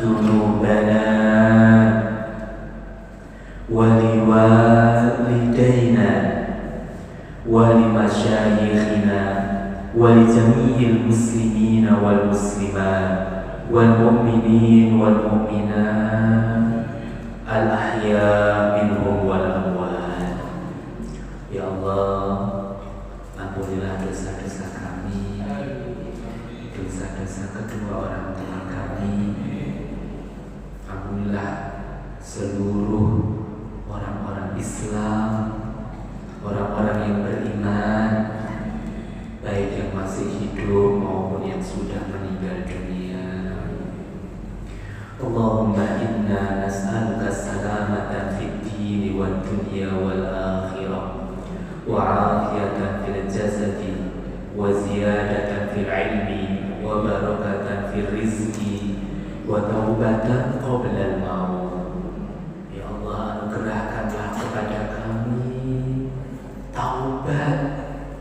[SPEAKER 5] dhunubana wa liwalidayna wa limasyayikhina wa li jami'il muslimina wal muslimat wal mu'minin wal mu'minat al ahya minhum wal amwat. Ya Allah, ampunilah dosa-dosa kami, dosa-dosa kedua orang tua kami. Ampunilah seluruh orang-orang Islam, orang-orang yang beriman, baik yang masih hidup maupun yang sudah meninggal dunia. Allahumma inna nas'aluka salamatan fid dini wad dunya wal akhirah wa 'afiyatan fil jasadi wa ziyadatan fil ilmi wa barakatan fil rizqi wa taubatan qabla al maut. Ya Allah, anugerahkanlah kepada kami taubat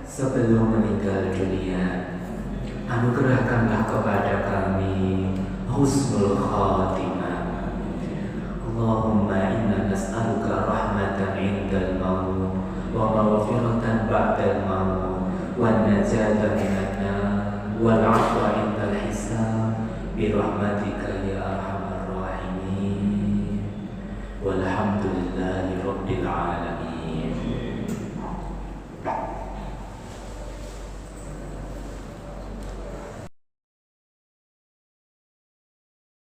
[SPEAKER 5] sebelum meninggal dunia. Anugerahkanlah kepada kami husnul khatimah. Allahumma inna nas'aluka rahmatan indal maut wa maghfiratan ba'dal maut wan najata minan nar wal 'afwa indal hisab bi rahmatika ya arhamar